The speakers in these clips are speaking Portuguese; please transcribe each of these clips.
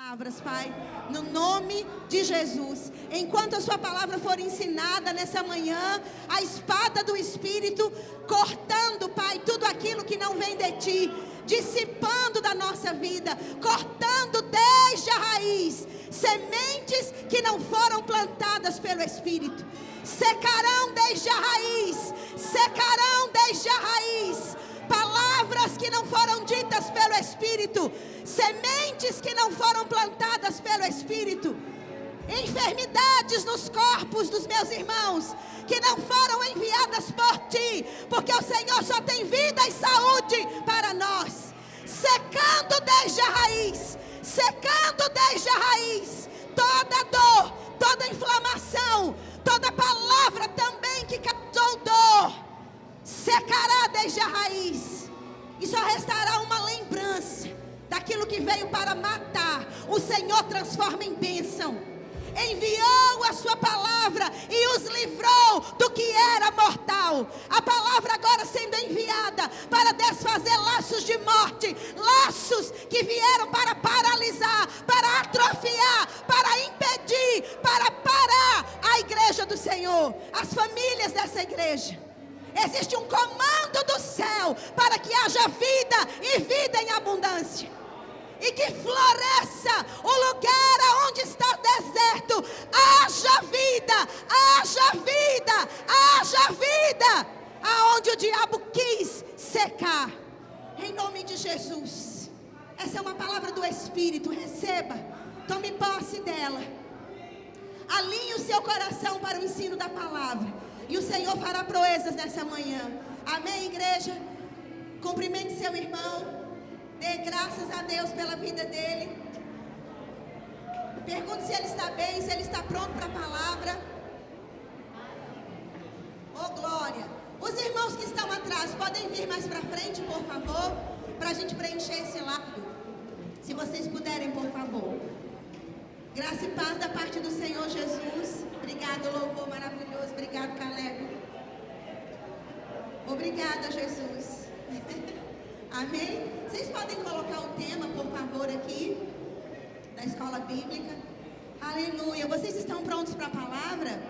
palavras, Pai, no nome de Jesus. Enquanto a sua palavra for ensinada nessa manhã, a espada do Espírito cortando, Pai, tudo aquilo que não vem de Ti, dissipando da nossa vida, cortando desde a raiz, sementes que não foram plantadas pelo Espírito, secarão desde a raiz, secarão desde a raiz. Palavras que não foram ditas pelo Espírito, sementes que não foram plantadas pelo Espírito, enfermidades nos corpos dos meus irmãos que não foram enviadas por Ti, porque o Senhor só tem vida e saúde para nós, secando desde a raiz, secando desde a raiz, toda dor, toda inflamação, toda palavra também que causou dor, secará desde a raiz, e só restará uma lembrança daquilo que veio para matar. O Senhor transforma em bênção, enviou a sua palavra e os livrou do que era mortal. A palavra agora sendo enviada para desfazer laços de morte, laços que vieram para paralisar, para atrofiar, para impedir, para parar a igreja do Senhor, as famílias dessa igreja. Existe um comando do céu para que haja vida e vida em abundância, e que floresça o lugar onde está deserto. Haja vida, haja vida, haja vida aonde o diabo quis secar, em nome de Jesus. Essa é uma palavra do Espírito, receba, tome posse dela, alinhe o seu coração para o ensino da palavra, e o Senhor fará proezas nessa manhã. Amém, igreja? Cumprimente seu irmão, dê graças a Deus pela vida dele, pergunte se ele está bem, se ele está pronto para a palavra. Oh glória! Os irmãos que estão atrás podem vir mais para frente, por favor, para a gente preencher esse lado, se vocês puderem, por favor. Graça e paz da parte do Senhor Jesus. Obrigado, louvor maravilhoso. Obrigado, Caleb. Obrigada, Jesus. Amém? Vocês podem colocar o tema, por favor, aqui, da escola bíblica. Aleluia. Vocês estão prontos para a palavra?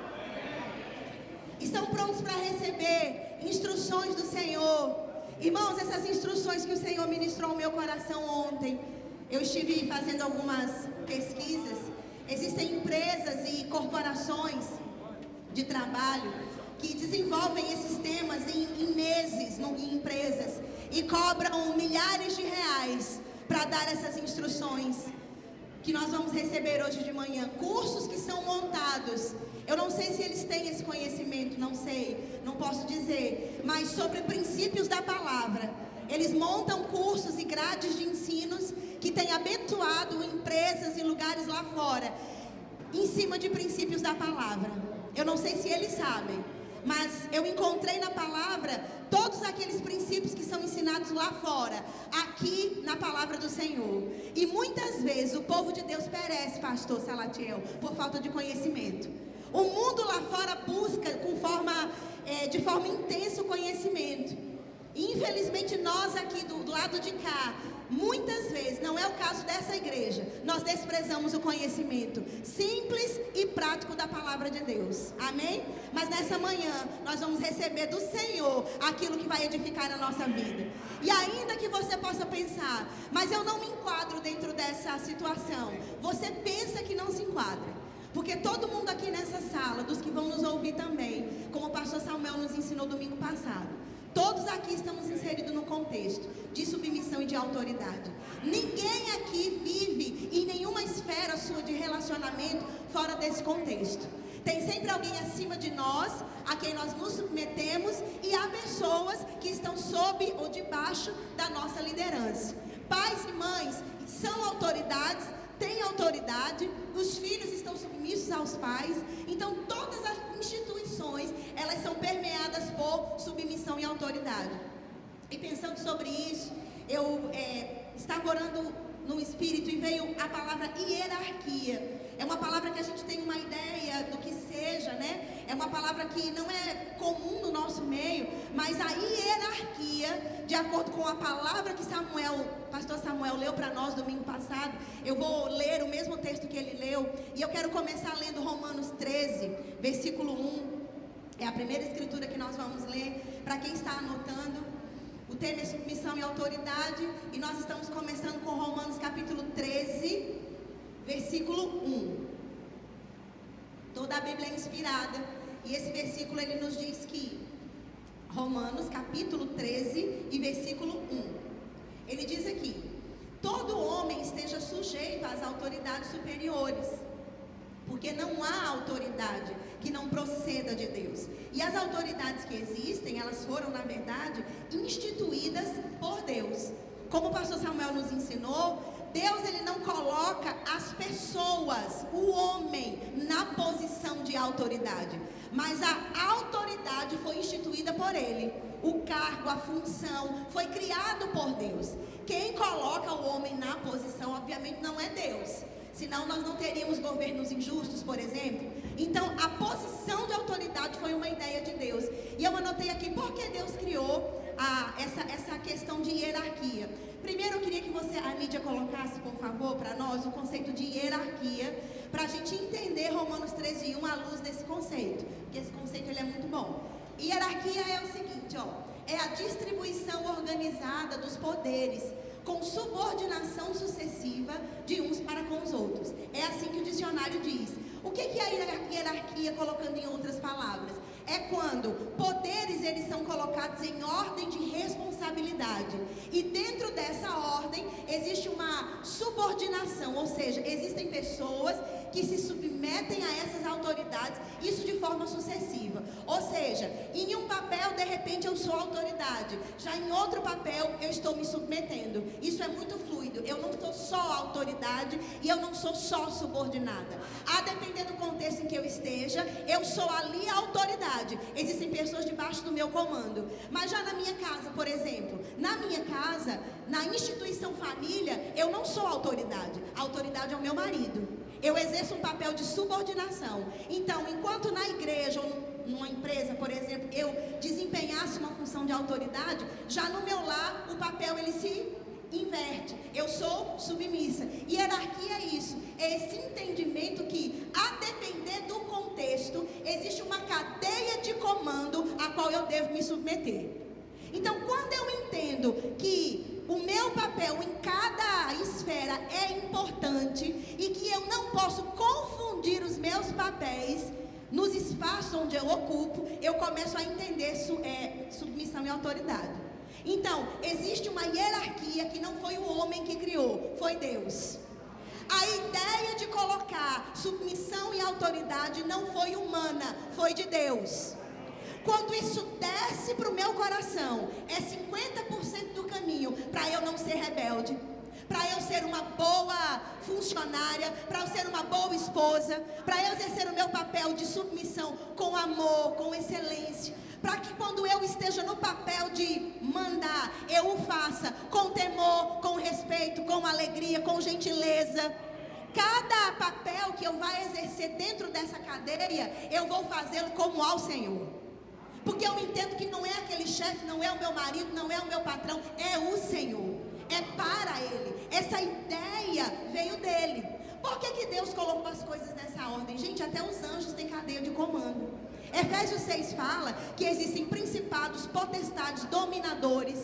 Estão prontos para receber instruções do Senhor? Irmãos, essas instruções que o Senhor ministrou ao meu coração ontem, eu estive fazendo algumas pesquisas. Existem empresas e corporações de trabalho que desenvolvem esses temas em meses, em empresas, e cobram milhares de reais para dar essas instruções que nós vamos receber hoje de manhã. Cursos que são montados, eu não sei se eles têm esse conhecimento, não sei, não posso dizer, mas sobre princípios da palavra. Eles montam cursos e grades de ensinos que têm abençoado empresas e lugares lá fora, em cima de princípios da palavra. Eu não sei se eles sabem, mas eu encontrei na palavra todos aqueles princípios que são ensinados lá fora, aqui na palavra do Senhor. E muitas vezes o povo de Deus perece, pastor Salatiel, por falta de conhecimento. O mundo lá fora busca de forma intensa o conhecimento. Infelizmente nós aqui do lado de cá, muitas vezes, não é o caso dessa igreja, nós desprezamos o conhecimento simples e prático da palavra de Deus. Amém? Mas nessa manhã nós vamos receber do Senhor aquilo que vai edificar a nossa vida. E ainda que você possa pensar, mas eu não me enquadro dentro dessa situação, você pensa que não se enquadra, porque todo mundo aqui nessa sala, dos que vão nos ouvir também, como o pastor Samuel nos ensinou domingo passado, todos aqui estamos inseridos no contexto de submissão e de autoridade. Ninguém aqui vive em nenhuma esfera sua de relacionamento fora desse contexto. Tem sempre alguém acima de nós, a quem nós nos submetemos, e há pessoas que estão sob ou debaixo da nossa liderança. Pais e mães são autoridades, têm autoridade, os filhos estão submissos aos pais. Então todas as instituições, elas são permeadas por submissão e autoridade. E pensando sobre isso, eu estava orando no Espírito e veio a palavra hierarquia. hierarquia. É uma palavra que a gente tem uma ideia do que seja, né? É uma palavra que não é comum no nosso meio, mas a hierarquia, de acordo com a palavra que pastor Samuel leu para nós domingo passado, eu vou ler o mesmo texto que ele leu, e eu quero começar lendo Romanos 13, versículo 1. É a primeira escritura que nós vamos ler. Para quem está anotando, o tema é submissão e autoridade, e nós estamos começando com Romanos capítulo 13, versículo 1. Toda a Bíblia é inspirada, e esse versículo ele nos diz que, Romanos capítulo 13 e versículo 1, ele diz aqui: todo homem esteja sujeito às autoridades superiores, porque não há autoridade que não proceda de Deus. E as autoridades que existem, elas foram, na verdade, instituídas por Deus. Como o pastor Samuel nos ensinou, Deus ele não coloca as pessoas, o homem, na posição de autoridade, mas a autoridade foi instituída por ele. O cargo, a função foi criado por Deus. Quem coloca o homem na posição, obviamente, não é Deus. Senão nós não teríamos governos injustos, por exemplo. Então, a posição de autoridade foi uma ideia de Deus. E eu anotei aqui por que Deus criou essa questão de hierarquia. Primeiro, eu queria que a Lídia colocasse, por favor, para nós, o conceito de hierarquia, para a gente entender Romanos 13:1 à luz desse conceito. Porque esse conceito ele é muito bom. Hierarquia é o seguinte, é a distribuição organizada dos poderes, com subordinação sucessiva de uns para com os outros. É assim que o dicionário diz. O que é a hierarquia, colocando em outras palavras? É quando poderes eles são colocados em ordem de responsabilidade, e dentro dessa ordem existe uma subordinação, ou seja, existem pessoas que se submetem a essas autoridades, isso de forma sucessiva. Ou seja, em um papel de repente eu sou autoridade, já em outro papel eu estou me submetendo. Isso é muito fluido. Eu não sou só autoridade e eu não sou só subordinada. A depender do contexto em que eu esteja, eu sou ali a autoridade. Existem pessoas debaixo do meu comando. Mas já na minha casa, por exemplo, na minha casa, na instituição família, eu não sou autoridade. A autoridade é o meu marido. Eu exerço um papel de subordinação. Então, enquanto na igreja ou numa empresa, por exemplo, eu desempenhasse uma função de autoridade, já no meu lar o papel ele se inverte. Eu sou submissa. Hierarquia é isso, é esse entendimento que, a depender do contexto, existe uma cadeia de comando a qual eu devo me submeter. Então, quando eu entendo que o meu papel em cada esfera é importante e que eu não posso confundir os meus papéis nos espaços onde eu ocupo, eu começo a entender submissão e autoridade. Então, existe uma hierarquia que não foi o homem que criou, foi Deus. A ideia de colocar submissão e autoridade não foi humana, foi de Deus. Quando isso desce para o meu coração, é 50% do caminho para eu não ser rebelde, para eu ser uma boa funcionária, para eu ser uma boa esposa, para eu exercer o meu papel de submissão com amor, com excelência, para que quando eu esteja no papel de mandar, eu o faça com temor, com respeito, com alegria, com gentileza. Cada papel que eu vá exercer dentro dessa cadeia, eu vou fazê-lo como ao Senhor. Porque eu entendo que não é aquele chefe, não é o meu marido, não é o meu patrão, é o Senhor. É para Ele. Essa ideia veio dEle. Por que Deus colocou as coisas nessa ordem? Gente, até os anjos têm cadeia de comando. Efésios 6 fala que existem principados, potestades, dominadores.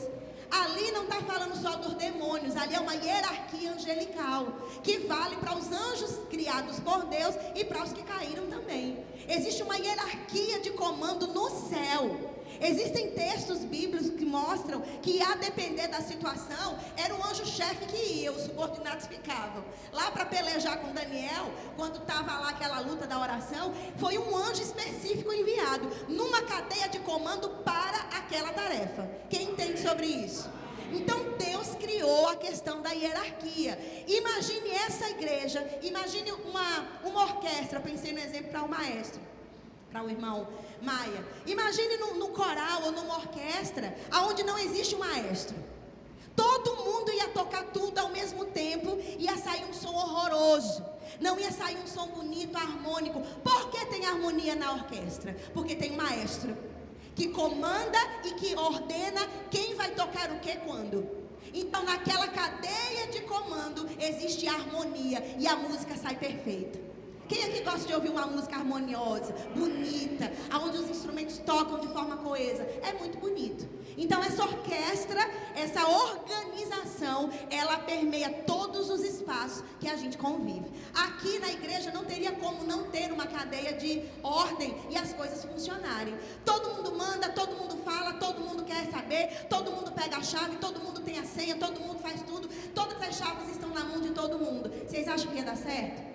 Ali não está falando só dos demônios, ali é uma hierarquia angelical, que vale para os anjos criados por Deus e para os que caíram também. Existe uma hierarquia de comando no céu. Existem textos bíblicos que mostram que, a depender da situação, era o anjo-chefe que ia, os subordinados ficavam. Lá para pelejar com Daniel, quando estava lá aquela luta da oração, foi um anjo específico enviado, numa cadeia de comando para aquela tarefa. Quem entende sobre isso? Então Deus criou a questão da hierarquia. Imagine essa igreja, imagine uma orquestra, pensei no exemplo para o maestro, para o irmão Maia. Imagine no coral ou numa orquestra onde não existe um maestro. Todo mundo ia tocar tudo ao mesmo tempo, ia sair um som horroroso. Não ia sair um som bonito, harmônico. Por que tem harmonia na orquestra? Porque tem um maestro que comanda e que ordena quem vai tocar o que quando. Então naquela cadeia de comando existe harmonia e a música sai perfeita. Quem aqui gosta de ouvir uma música harmoniosa, bonita, onde os instrumentos tocam de forma coesa? É muito bonito. Então essa orquestra, essa organização, ela permeia todos os espaços que a gente convive. Aqui na igreja não teria como não ter uma cadeia de ordem e as coisas funcionarem. Todo mundo manda, todo mundo fala, todo mundo quer saber, todo mundo pega a chave, todo mundo tem a senha, todo mundo faz tudo, todas as chaves estão na mão de todo mundo. Vocês acham que ia dar certo?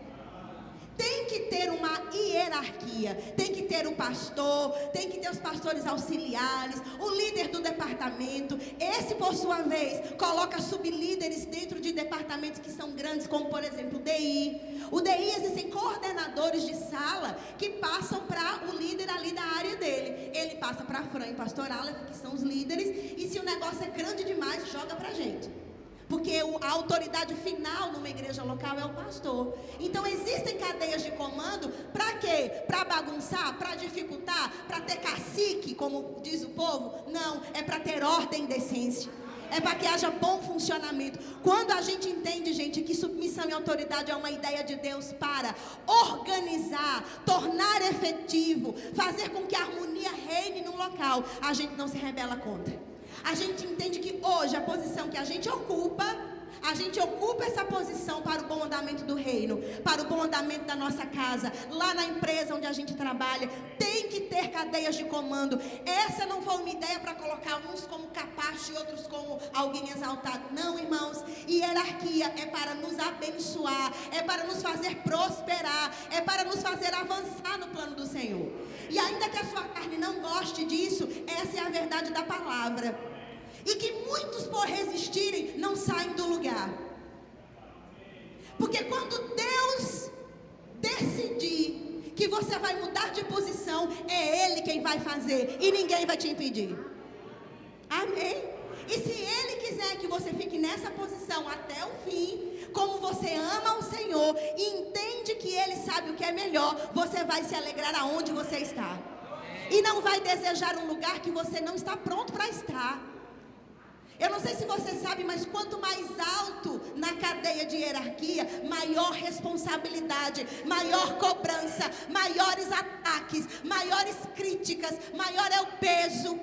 Tem que ter uma hierarquia, tem que ter o pastor, tem que ter os pastores auxiliares, o líder do departamento. Esse, por sua vez, coloca sublíderes dentro de departamentos que são grandes, como por exemplo o DI. O DI existem coordenadores de sala que passam para o líder ali da área dele. Ele passa para a Fran e pastor Aleph, que são os líderes, e se o negócio é grande demais, joga para a gente. Porque a autoridade final numa igreja local é o pastor. Então existem cadeias de comando para quê? Para bagunçar, para dificultar, para ter cacique, como diz o povo? Não, é para ter ordem e decência. É para que haja bom funcionamento. Quando a gente entende, gente, que submissão e autoridade é uma ideia de Deus para organizar, tornar efetivo, fazer com que a harmonia reine no local, a gente não se rebela contra. A gente entende que hoje a posição que a gente ocupa essa posição para o bom andamento do reino, para o bom andamento da nossa casa, lá na empresa onde a gente trabalha, tem que ter cadeias de comando. Essa não foi uma ideia para colocar uns como capacho e outros como alguém exaltado. Não, irmãos, hierarquia é para nos abençoar, é para nos fazer prosperar, é para nos fazer avançar no plano do Senhor. E ainda que a sua carne não goste disso, essa é a verdade da palavra. E que muitos, por resistirem, não saem do lugar. Porque quando Deus decidir que você vai mudar de posição, é Ele quem vai fazer e ninguém vai te impedir. Amém? E se Ele quiser que você fique nessa posição até o fim, como você ama o Senhor e entende que Ele sabe o que é melhor, você vai se alegrar aonde você está. E não vai desejar um lugar que você não está pronto para estar. Eu não sei se você sabe, mas quanto mais alto na cadeia de hierarquia, maior responsabilidade, maior cobrança, maiores ataques, maiores críticas, maior é o peso,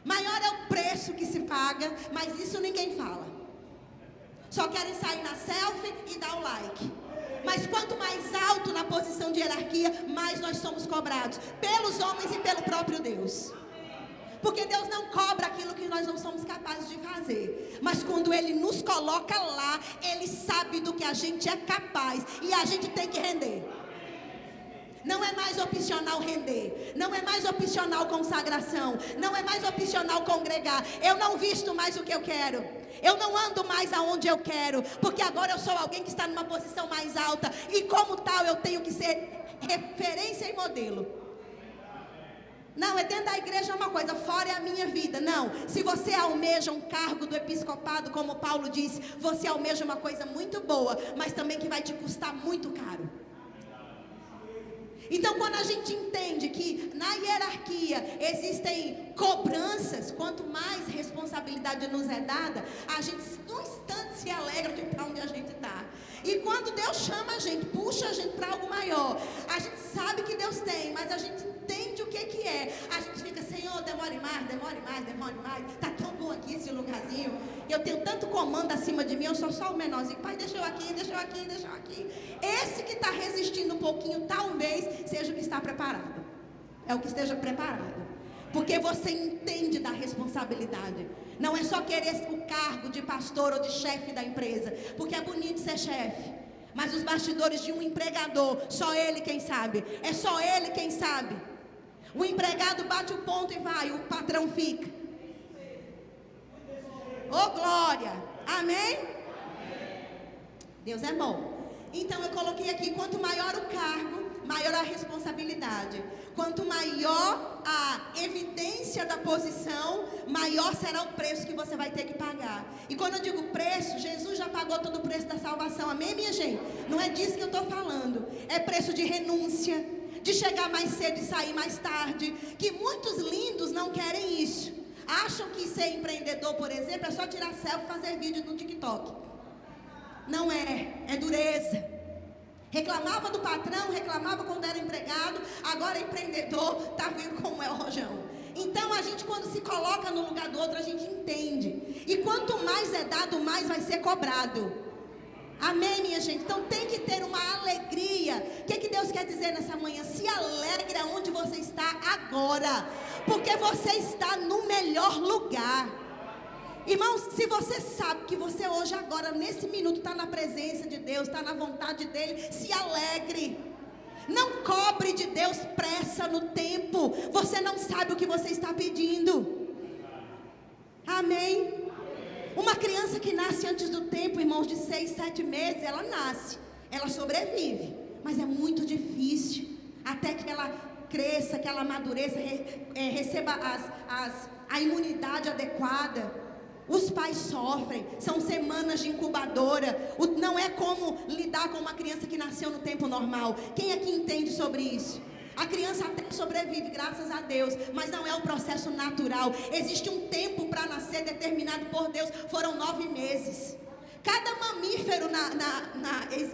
maior é o preço que se paga, mas isso ninguém fala. Só querem sair na selfie e dar o like. Mas quanto mais alto na posição de hierarquia, mais nós somos cobrados pelos homens e pelo próprio Deus. Porque Deus não cobra aquilo que nós não somos capazes de fazer. Mas quando Ele nos coloca lá, Ele sabe do que a gente é capaz. E a gente tem que render. Não é mais opcional render. Não é mais opcional consagração. Não é mais opcional congregar. Eu não visto mais o que eu quero. Eu não ando mais aonde eu quero. Porque agora eu sou alguém que está numa posição mais alta. E como tal eu tenho que ser referência e modelo. Não, é dentro da igreja uma coisa, fora é a minha vida. Não, se você almeja um cargo do episcopado, como Paulo disse, você almeja uma coisa muito boa, mas também que vai te custar muito caro. Então quando a gente entende que na hierarquia existem cobranças, quanto mais responsabilidade nos é dada, a gente num instante se alegra de para onde a gente está. E quando Deus chama a gente, puxa a gente para algo maior, a gente sabe que Deus tem, mas a gente entende o que é. A gente fica, Senhor, demore mais, está tão bom aqui esse lugarzinho, eu tenho tanto comando acima de mim, eu sou só o menorzinho, Pai, deixa eu aqui. Esse que está resistindo um pouquinho, talvez seja o que está preparado, é o que esteja preparado. Porque você entende da responsabilidade. Não é só querer o cargo de pastor ou de chefe da empresa, porque é bonito ser chefe, mas os bastidores de um empregador, só ele quem sabe. É só ele quem sabe. O empregado bate o ponto e vai, o patrão fica. Oh glória, amém? Deus é bom. Então eu coloquei aqui, quanto maior o cargo, maior a responsabilidade. Quanto maior a evidência da posição, maior será o preço que você vai ter que pagar. E quando eu digo preço, Jesus já pagou todo o preço da salvação. Amém, minha gente? Não é disso que eu estou falando. É preço de renúncia, de chegar mais cedo e sair mais tarde. Que muitos lindos não querem isso. Acham que ser empreendedor, por exemplo, é só tirar selfie e fazer vídeo no TikTok. Não é, é dureza. Reclamava do patrão, reclamava quando era empregado, agora é empreendedor, está vendo como é o rojão. Então a gente, quando se coloca no lugar do outro, a gente entende. E quanto mais é dado, mais vai ser cobrado. Amém, minha gente? Então tem que ter uma alegria. O que Deus quer dizer nessa manhã? Se alegre aonde você está agora, porque você está no melhor lugar. Irmãos, se você sabe que você hoje, agora, nesse minuto, está na presença de Deus, está na vontade dEle, se alegre. Não cobre de Deus pressa no tempo. Você não sabe o que você está pedindo. Amém? Uma criança que nasce antes do tempo, irmãos, de 6, 7 meses, ela nasce, ela sobrevive, mas é muito difícil, até que ela cresça, que ela amadureça, receba a imunidade adequada. Os pais sofrem, são semanas de incubadora, não é como lidar com uma criança que nasceu no tempo normal. Quem aqui entende sobre isso? A criança até sobrevive, graças a Deus, mas não é o processo natural. Existe um tempo para nascer determinado por Deus, foram 9 meses. Cada mamífero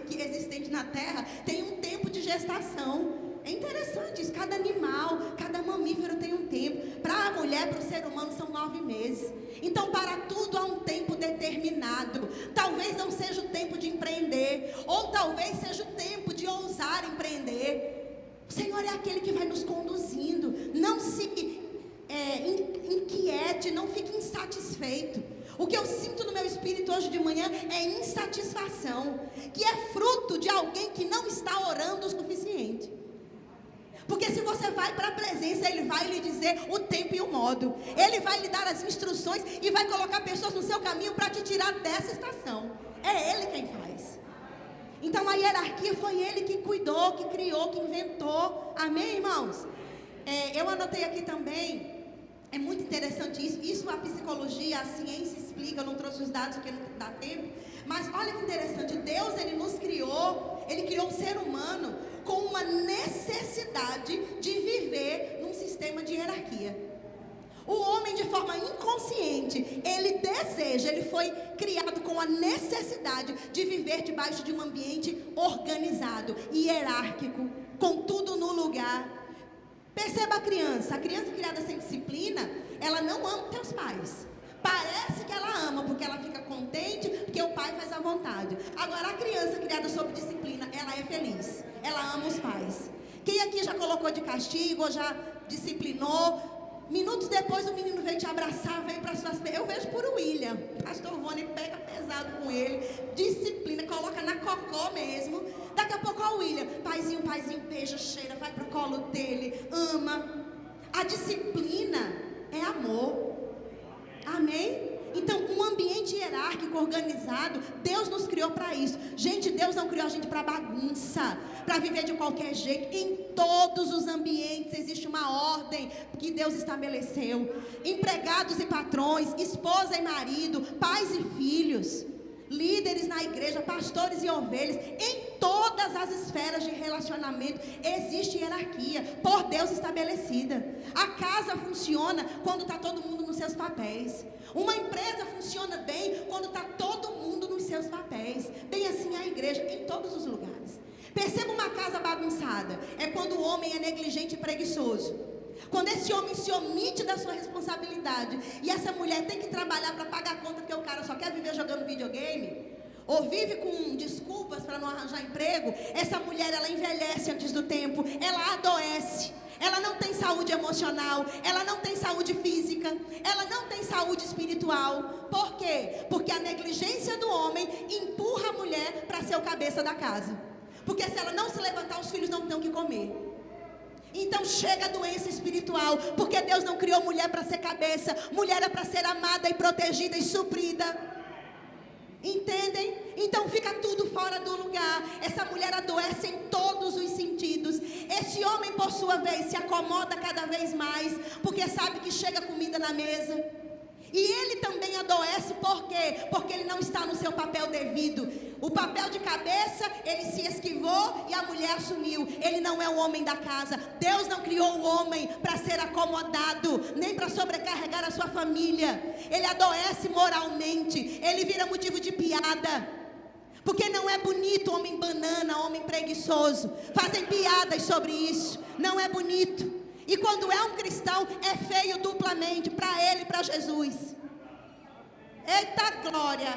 que existente na terra tem um tempo de gestação. É interessante isso, cada animal, cada mamífero tem um tempo. Para a mulher, para o ser humano, são 9 meses. Então, para tudo há um tempo determinado. Talvez não seja o tempo de empreender, ou talvez seja o tempo de ousar empreender. O Senhor é aquele que vai nos conduzindo. Não se inquiete, não fique insatisfeito. O que eu sinto no meu espírito hoje de manhã é insatisfação, que é fruto de alguém que não está orando o suficiente. Porque se você vai para a presença, Ele vai lhe dizer o tempo e o modo. Ele vai lhe dar as instruções e vai colocar pessoas no seu caminho para te tirar dessa estação. É Ele quem faz. Então a hierarquia foi Ele que cuidou, que criou, que inventou. Amém, irmãos? Eu anotei aqui também. É muito interessante isso. Isso a psicologia, a ciência explica. Eu não trouxe os dados porque não dá tempo. Mas olha que interessante. Deus, Ele nos criou. Ele criou o ser humano com uma necessidade de viver num sistema de hierarquia. O homem, de forma inconsciente, ele deseja, ele foi criado com a necessidade de viver debaixo de um ambiente organizado, hierárquico, com tudo no lugar. Perceba a criança criada sem disciplina, ela não ama seus pais. Parece que ela ama, porque ela fica contente, porque o pai faz à vontade. Agora, a criança criada sob disciplina, ela é feliz. Ela ama os pais. Quem aqui já colocou de castigo, ou já disciplinou? Minutos depois, o menino veio te abraçar, veio para suas pernas. Eu vejo por William. Pastor Rony pega pesado com ele. Disciplina, coloca na cocó mesmo. Daqui a pouco, ó, William. Paizinho, beija, cheira, vai pro colo dele, ama. A disciplina é amor. Amém? Então, um ambiente hierárquico, organizado, Deus nos criou para isso. Gente, Deus não criou a gente para bagunça, para viver de qualquer jeito. Em todos os ambientes existe uma ordem que Deus estabeleceu. Empregados e patrões, esposa e marido, pais e filhos, líderes na igreja, pastores e ovelhas, em todas as esferas de relacionamento existe hierarquia, por Deus estabelecida. A casa funciona quando está todo mundo nos seus papéis. Uma empresa funciona bem quando está todo mundo nos seus papéis. Bem assim a igreja, em todos os lugares. Perceba uma casa bagunçada, é quando o homem é negligente e preguiçoso. Quando esse homem se omite da sua responsabilidade e essa mulher tem que trabalhar para pagar a conta porque o cara só quer viver jogando videogame, ou vive com desculpas para não arranjar emprego, essa mulher, ela envelhece antes do tempo, ela adoece, ela não tem saúde emocional, ela não tem saúde física, ela não tem saúde espiritual. Por quê? Porque a negligência do homem empurra a mulher para ser o cabeça da casa. Porque se ela não se levantar, os filhos não têm o que comer. Então chega a doença espiritual, porque Deus não criou mulher para ser cabeça. Mulher é para ser amada e protegida e suprida. Entendem? Então fica tudo fora do lugar. Essa mulher adoece em todos os sentidos. sua vez, se acomoda cada vez mais, porque sabe que chega comida na mesa. E ele também adoece, por quê? Porque ele não está no seu papel devido. O papel de cabeça, ele se esquivou e a mulher assumiu. Ele não é o homem da casa. Deus não criou o homem para ser acomodado, nem para sobrecarregar a sua família. Ele adoece moralmente, ele vira motivo de piada. Porque não é bonito homem banana, homem preguiçoso. Fazem piadas sobre isso. Não é bonito. E quando é um cristão, é feio duplamente, para ele e para Jesus. Eita glória!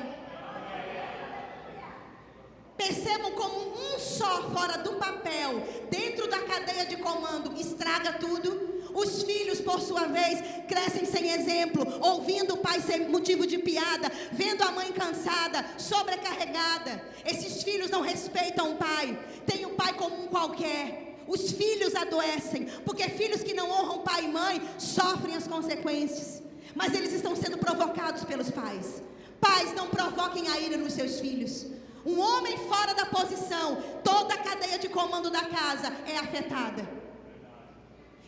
Percebam como um só fora do papel, dentro da cadeia de comando, estraga tudo. Os filhos, por sua vez, crescem sem exemplo, ouvindo o pai ser motivo de piada, vendo a mãe cansada, sobrecarregada. Esses filhos não respeitam o pai, tem o pai como um qualquer. Os filhos adoecem, porque filhos que não honram pai e mãe sofrem as consequências. Mas eles estão sendo provocados pelos pais. Pais, não provoquem a ira nos seus filhos. Um homem fora da posição, toda a cadeia de comando da casa é afetada.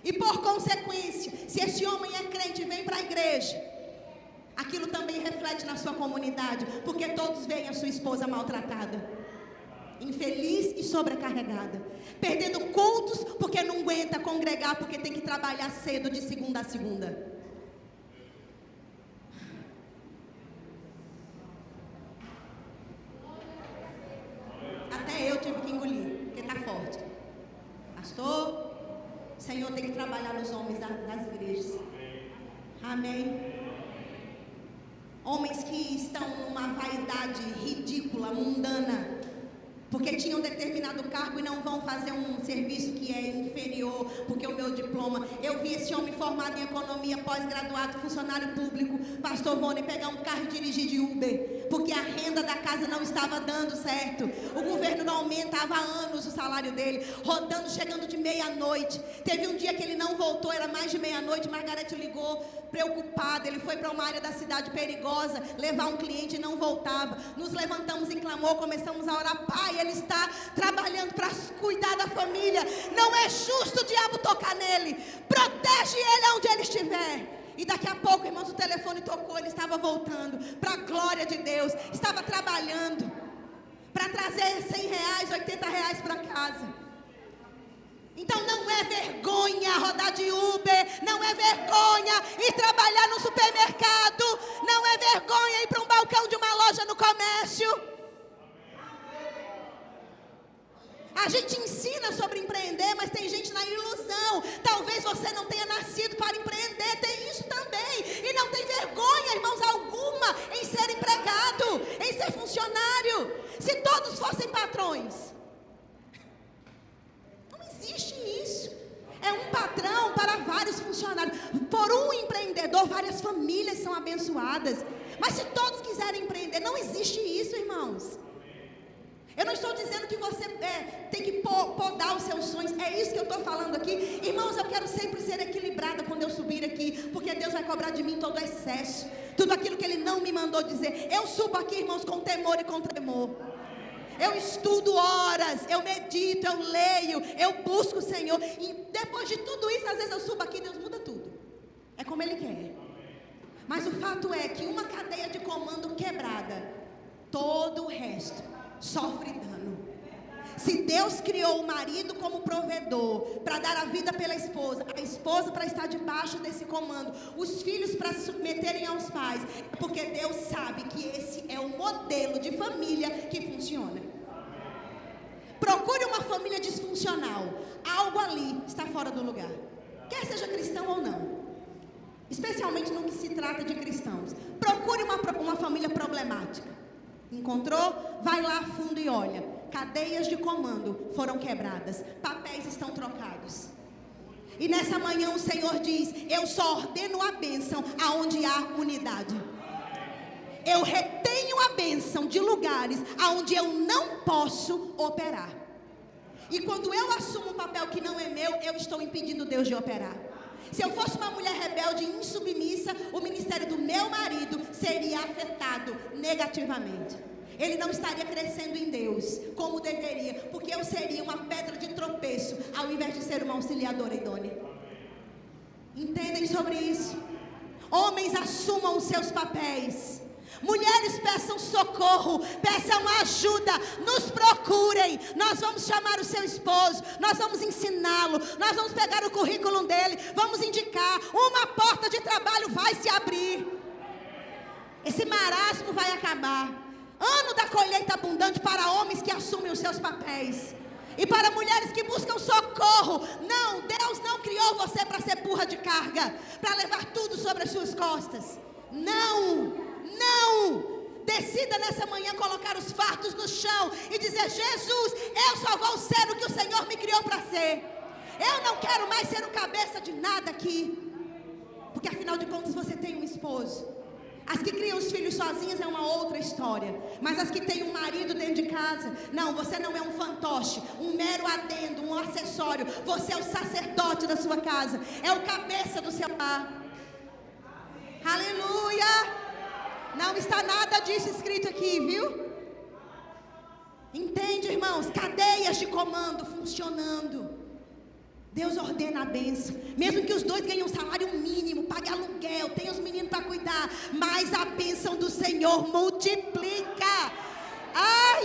E por consequência, se esse homem é crente e vem para a igreja, aquilo também reflete na sua comunidade, porque todos veem a sua esposa maltratada, infeliz e sobrecarregada, perdendo cultos porque não aguenta congregar, porque tem que trabalhar cedo de segunda a segunda. Até eu tive que engolir, porque está forte. Pastor, o Senhor tem que trabalhar nos homens das igrejas. Amém. Homens que estão numa vaidade ridícula, mundana, porque tinham determinado cargo e não vão fazer um serviço que é inferior, porque o meu diploma. Eu vi esse homem formado em economia, pós-graduado, funcionário público, pastor Vone, pegar um carro e dirigir de Uber, porque a renda da casa não estava dando certo. O governo não aumentava há anos o salário dele, rodando, chegando de meia-noite. Teve um dia que ele não voltou, era mais de meia-noite. Margarete ligou, preocupada. Ele foi para uma área da cidade perigosa, levar um cliente e não voltava. Nos levantamos em clamor, começamos a orar. Pai, ele está trabalhando para cuidar da família. Não é justo o diabo tocar nele. Protege ele onde ele estiver. E daqui a pouco, irmãos, o telefone tocou. Ele estava voltando, para a glória de Deus. Estava trabalhando para trazer 100 reais, 80 reais para casa. Então não é vergonha rodar de Uber, não é vergonha ir trabalhar no supermercado, não é vergonha ir para um balcão de uma loja no comércio. A gente ensina sobre empreender, mas tem gente na ilusão. Talvez você não tenha nascido para empreender, tem isso também. E não tem vergonha, irmãos, alguma em ser empregado, em ser funcionário. Se todos fossem patrões, não existe isso. É um patrão para vários funcionários. Por um empreendedor, várias famílias são abençoadas. Mas se todos quiserem empreender, não existe isso, irmãos. Eu não estou dizendo que você tem que podar os seus sonhos. É isso que eu estou falando aqui. Irmãos, eu quero sempre ser equilibrada quando eu subir aqui, porque Deus vai cobrar de mim todo excesso, tudo aquilo que Ele não me mandou dizer. Eu subo aqui, irmãos, com temor e com tremor. Eu estudo horas, eu medito, eu leio, eu busco o Senhor. E depois de tudo isso, às vezes eu subo aqui e Deus muda tudo. É como Ele quer. Mas o fato é que uma cadeia de comando quebrada, todo o resto sofre dano. Se Deus criou o marido como provedor, para dar a vida pela esposa, a esposa para estar debaixo desse comando, os filhos para se submeterem aos pais, é porque Deus sabe que esse é o modelo de família que funciona. Procure uma família disfuncional, algo ali está fora do lugar, quer seja cristão ou não. Especialmente no que se trata de cristãos. Procure uma família problemática. Encontrou? Vai lá a fundo e olha. Cadeias de comando foram quebradas. Papéis estão trocados. E nessa manhã o Senhor diz: eu só ordeno a bênção aonde há unidade. Eu retenho a bênção de lugares aonde eu não posso operar. E quando eu assumo um papel que não é meu, eu estou impedindo Deus de operar. Se eu fosse uma mulher rebelde e insubmissa, o ministério do meu marido seria afetado negativamente. Ele não estaria crescendo em Deus como deveria, porque eu seria uma pedra de tropeço ao ao invés de ser uma auxiliadora idônea. Entendem sobre isso? Homens, assumam os seus papéis. Mulheres, peçam socorro, peçam ajuda, nos procurem. Nós vamos chamar o seu esposo, nós vamos ensiná-lo, nós vamos pegar o currículo dele, vamos indicar. Uma porta de trabalho vai se abrir. Esse marasmo vai acabar. Ano da colheita abundante para homens que assumem os seus papéis. E para mulheres que buscam socorro. Não, Deus não criou você para ser burra de carga, para levar tudo sobre as suas costas. Não. Decida nessa manhã colocar os fardos no chão e dizer: Jesus, eu só vou ser o que o Senhor me criou para ser. Eu não quero mais ser o cabeça de nada aqui. Porque afinal de contas você tem um esposo. As que criam os filhos sozinhas é uma outra história. Mas as que têm um marido dentro de casa, não, você não é um fantoche, um mero adendo, um acessório. Você é o sacerdote da sua casa, é o cabeça do seu lar. Aleluia! Não está nada disso escrito aqui, viu? Entende, irmãos? Cadeias de comando funcionando. Deus ordena a bênção. Mesmo que os dois ganhem um salário mínimo, pague aluguel, tenha os meninos para cuidar, mas a bênção do Senhor multiplica.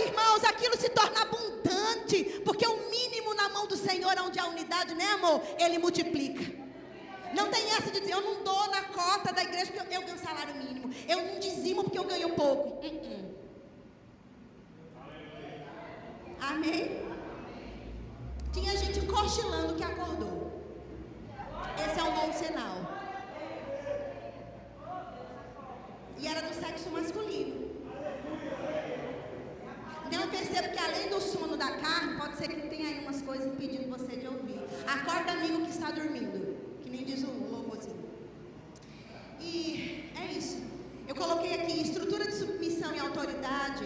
Irmãos, aquilo se torna abundante, porque o mínimo na mão do Senhor, onde há unidade, né, amor? Ele multiplica. Não tem essa de dizer: eu não dou na cota da igreja porque eu ganho salário mínimo, eu não dizimo porque eu ganho pouco. Amém? Tinha gente cochilando que acordou. Esse é um bom sinal. E era do sexo masculino. Então eu percebo que além do sono da carne, pode ser que tenha aí umas coisas impedindo você de ouvir. Acorda, amigo, que está dormindo, que nem diz o louvorzinho. E é isso. Eu coloquei aqui: estrutura de submissão e autoridade.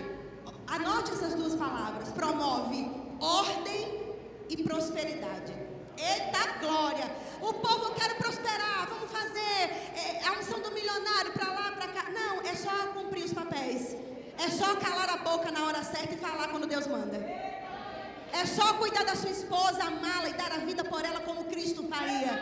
Anote essas duas palavras: promove ordem e prosperidade. Eita glória! O povo: eu quero prosperar, vamos fazer a unção do milionário para lá, para cá. Não, é só cumprir os papéis. É só calar a boca na hora certa e falar quando Deus manda. É só cuidar da sua esposa, amá-la e dar a vida por ela como Cristo faria.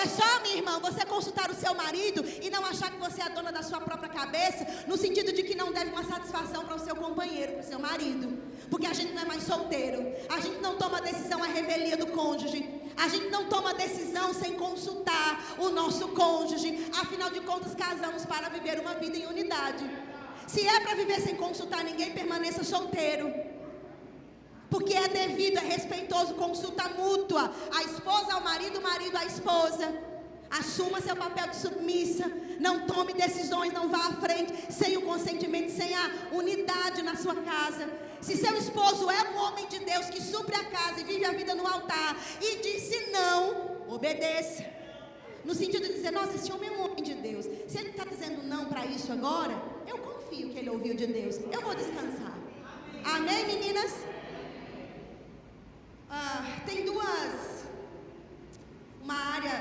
É só, minha irmã, você consultar o seu marido e não achar que você é a dona da sua própria cabeça, no sentido de que não deve uma satisfação para o seu companheiro, para o seu marido. Porque a gente não é mais solteiro. A gente não toma decisão à revelia do cônjuge. A gente não toma decisão sem consultar o nosso cônjuge. Afinal de contas, casamos para viver uma vida em unidade. Se é para viver sem consultar ninguém, permaneça solteiro. Porque é devido, é respeitoso, consulta mútua. A esposa ao marido, o marido à esposa. Assuma seu papel de submissa. Não tome decisões, não vá à frente sem o consentimento, sem a unidade na sua casa. Se seu esposo é um homem de Deus que supre a casa e vive a vida no altar e disse não, obedeça. No sentido de dizer: nossa, esse homem é um homem de Deus. Se ele está dizendo não para isso agora, eu confio que ele ouviu de Deus. Eu vou descansar. Amém, meninas? Tem uma área,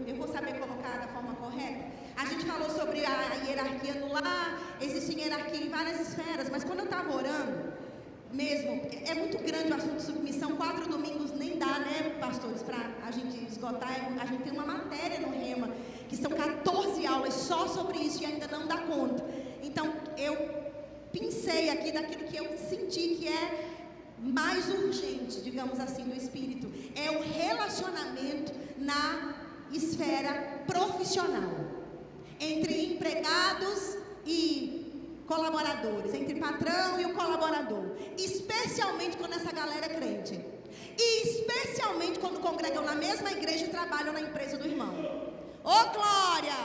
eu vou saber colocar da forma correta. A gente falou sobre a hierarquia no lar. Existe hierarquia em várias esferas, mas quando eu estava orando mesmo, é muito grande o assunto de submissão. 4 domingos nem dá, né, pastores, para a gente esgotar. A gente tem uma matéria no Rema, que são 14 aulas só sobre isso e ainda não dá conta. Então eu pensei aqui daquilo que eu senti que é mais urgente, digamos assim, do Espírito. É o relacionamento na esfera profissional, entre empregados e colaboradores, entre patrão e o colaborador, especialmente quando essa galera é crente, e especialmente quando congregam na mesma igreja e trabalham na empresa do irmão. Ô glória!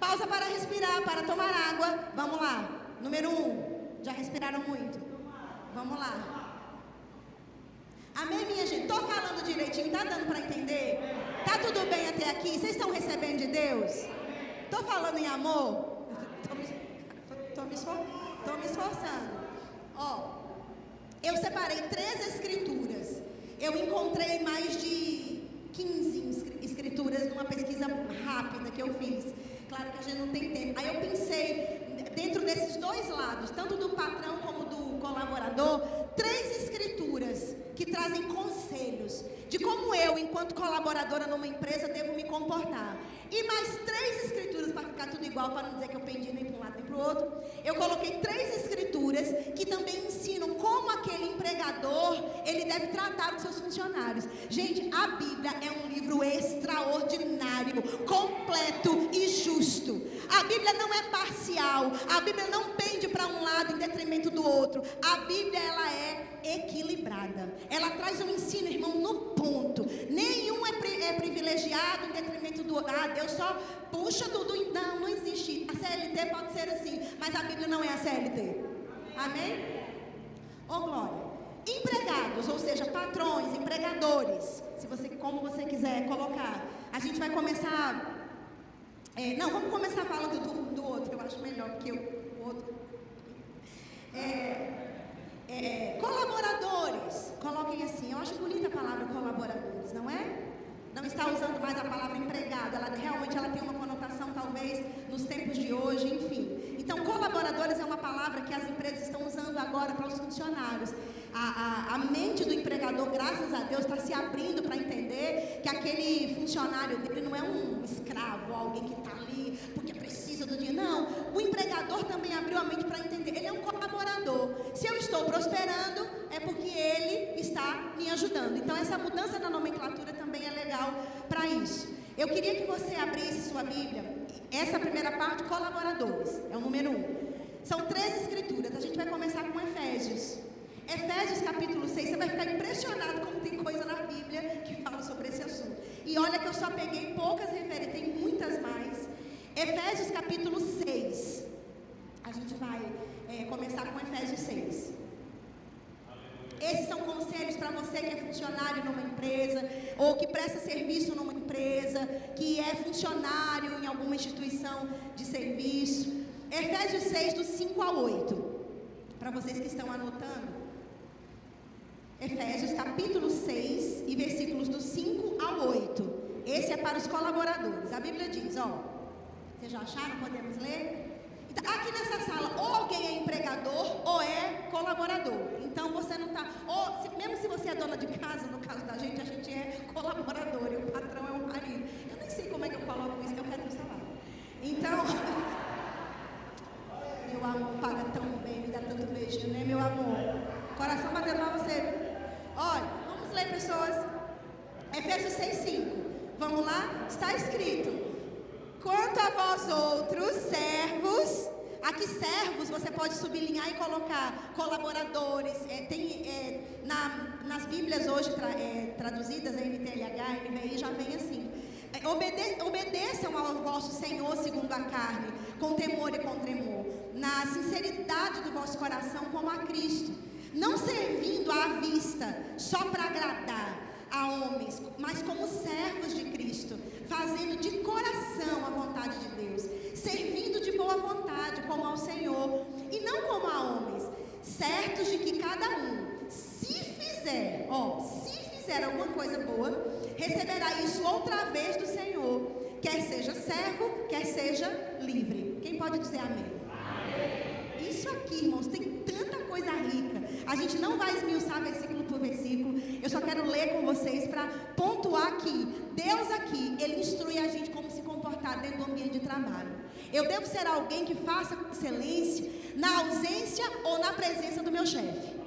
Pausa para respirar, para tomar água. Vamos lá. Número 1. Já respiraram muito? Vamos lá. Amém, minha gente? Estou falando direitinho, está dando para entender? Está tudo bem até aqui? Vocês estão recebendo de Deus? Estou falando em amor? Estou me esforçando. Eu separei 3 escrituras. Eu encontrei mais de 15 escrituras numa pesquisa rápida que eu fiz. Claro que a gente não tem tempo. Aí eu pensei, dentro desses 2 lados, tanto do patrão como do colaborador, 3 escrituras que trazem conselhos de como eu, enquanto colaboradora numa empresa, devo me comportar. E mais 3 escrituras, para ficar tudo igual, para não dizer que eu pendi nem para um lado nem para o outro. Eu coloquei 3 escrituras que também ensinam como aquele empregador, ele deve tratar os seus funcionários. Gente, a Bíblia é um livro extraordinário, completo e justo. A Bíblia não é parcial, a Bíblia não pende para um lado em detrimento do outro. A Bíblia, ela é equilibrada. Ela traz um ensino, irmão, no ponto. Nenhum é privilegiado em detrimento do outro. Deus só puxa tudo. Não existe. A CLT pode ser assim, mas a Bíblia não é a CLT. Amém? Ô glória. Empregados, ou seja, patrões, empregadores, como você quiser colocar. A gente vai começar. Vamos começar falando do outro. Eu acho melhor, porque o outro. Colaboradores, coloquem assim. Eu acho bonita a palavra colaboradores, não é? Não está usando mais a palavra empregado. Realmente ela tem uma conotação, talvez, nos tempos de hoje, enfim. Então, colaboradores é uma palavra que as empresas estão usando agora para os funcionários. A mente do empregador, graças a Deus, está se abrindo para entender que aquele funcionário dele não é um escravo, alguém que está ali porque precisa do dinheiro. Não, o empregador também abriu a mente para entender. Ele é um colaborador. Se eu estou prosperando, é porque ele está me ajudando. Então, essa mudança na nomenclatura também é legal para isso. Eu queria que você abrisse sua Bíblia. Essa primeira parte, colaboradores, é o número 1. São 3 escrituras. A gente vai começar com Efésios. Efésios capítulo 6, você vai ficar impressionado como tem coisa na Bíblia que fala sobre esse assunto. E olha que eu só peguei poucas referências, tem muitas mais. Efésios capítulo 6. A gente vai começar com Efésios 6. Esses são conselhos para você que é funcionário numa empresa, ou que presta serviço numa empresa, que é funcionário em alguma instituição de serviço. Efésios 6, do 5 ao 8. Para vocês que estão anotando. Efésios capítulo 6 e versículos do 5 ao 8. Esse é para os colaboradores. A Bíblia diz, vocês já acharam? Podemos ler? Então, aqui nessa sala, ou alguém é empregador ou é colaborador. Então você não está, mesmo se você é dona de casa, no caso da gente, a gente é colaborador e o patrão é o marido. Eu nem sei como é que eu coloco isso, eu quero meu salário. Então, meu amor paga tão bem, me dá tanto beijinho, né, meu amor? Coração batendo pra você. Olha, vamos ler, pessoas. Efésios 6:5. Vamos lá? Está escrito: quanto a vós outros, servos. Aqui servos você pode sublinhar e colocar colaboradores. Nas Bíblias hoje traduzidas, a NTLH, NVI, já vem assim. Obedeçam ao vosso Senhor segundo a carne, com temor e com tremor, na sinceridade do vosso coração, como a Cristo, não servindo à vista só para agradar a homens, mas como servos de Cristo, fazendo de coração a vontade de Deus, servindo de boa vontade como ao Senhor e não como a homens, certos de que cada um, se fizer alguma coisa boa, receberá isso outra vez do Senhor, quer seja servo, quer seja livre. Quem pode dizer amém? Amém. Isso aqui, irmãos, tem tanta coisa rica. A gente não vai esmiuçar versículo por versículo. Eu só quero ler com vocês para pontuar que Deus aqui, Ele instrui a gente como se comportar dentro do ambiente de trabalho. Eu devo ser alguém que faça com excelência na ausência ou na presença do meu chefe.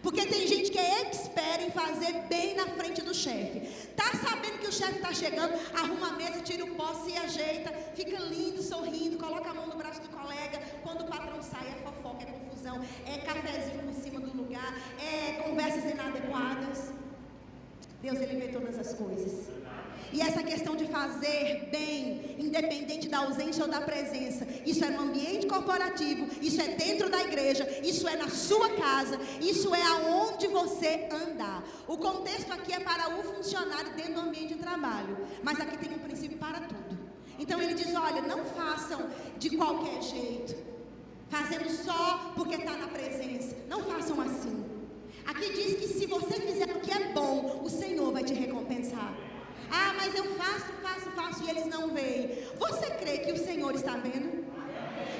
Porque tem gente que é expert em fazer bem na frente do chefe. Tá sabendo que o chefe está chegando, arruma a mesa, tira o pó, se ajeita, fica lindo, sorrindo, coloca a mão no braço do colega. Quando o patrão sai, é fofoca, é confusão, é cafezinho por cima do lugar, é conversas inadequadas. Deus, Ele vê todas as coisas. E essa questão de fazer bem, independente da ausência ou da presença, isso é no ambiente corporativo, isso é dentro da igreja, isso é na sua casa, isso é aonde você andar. O contexto aqui é para o funcionário dentro do ambiente de trabalho, mas aqui tem um princípio para tudo. Então ele diz, olha, não façam de qualquer jeito, fazendo só porque está na presença, não façam assim. Aqui diz que se você fizer o que é bom, o Senhor vai te recompensar. Ah, mas eu faço e eles não veem. Você crê que o Senhor está vendo?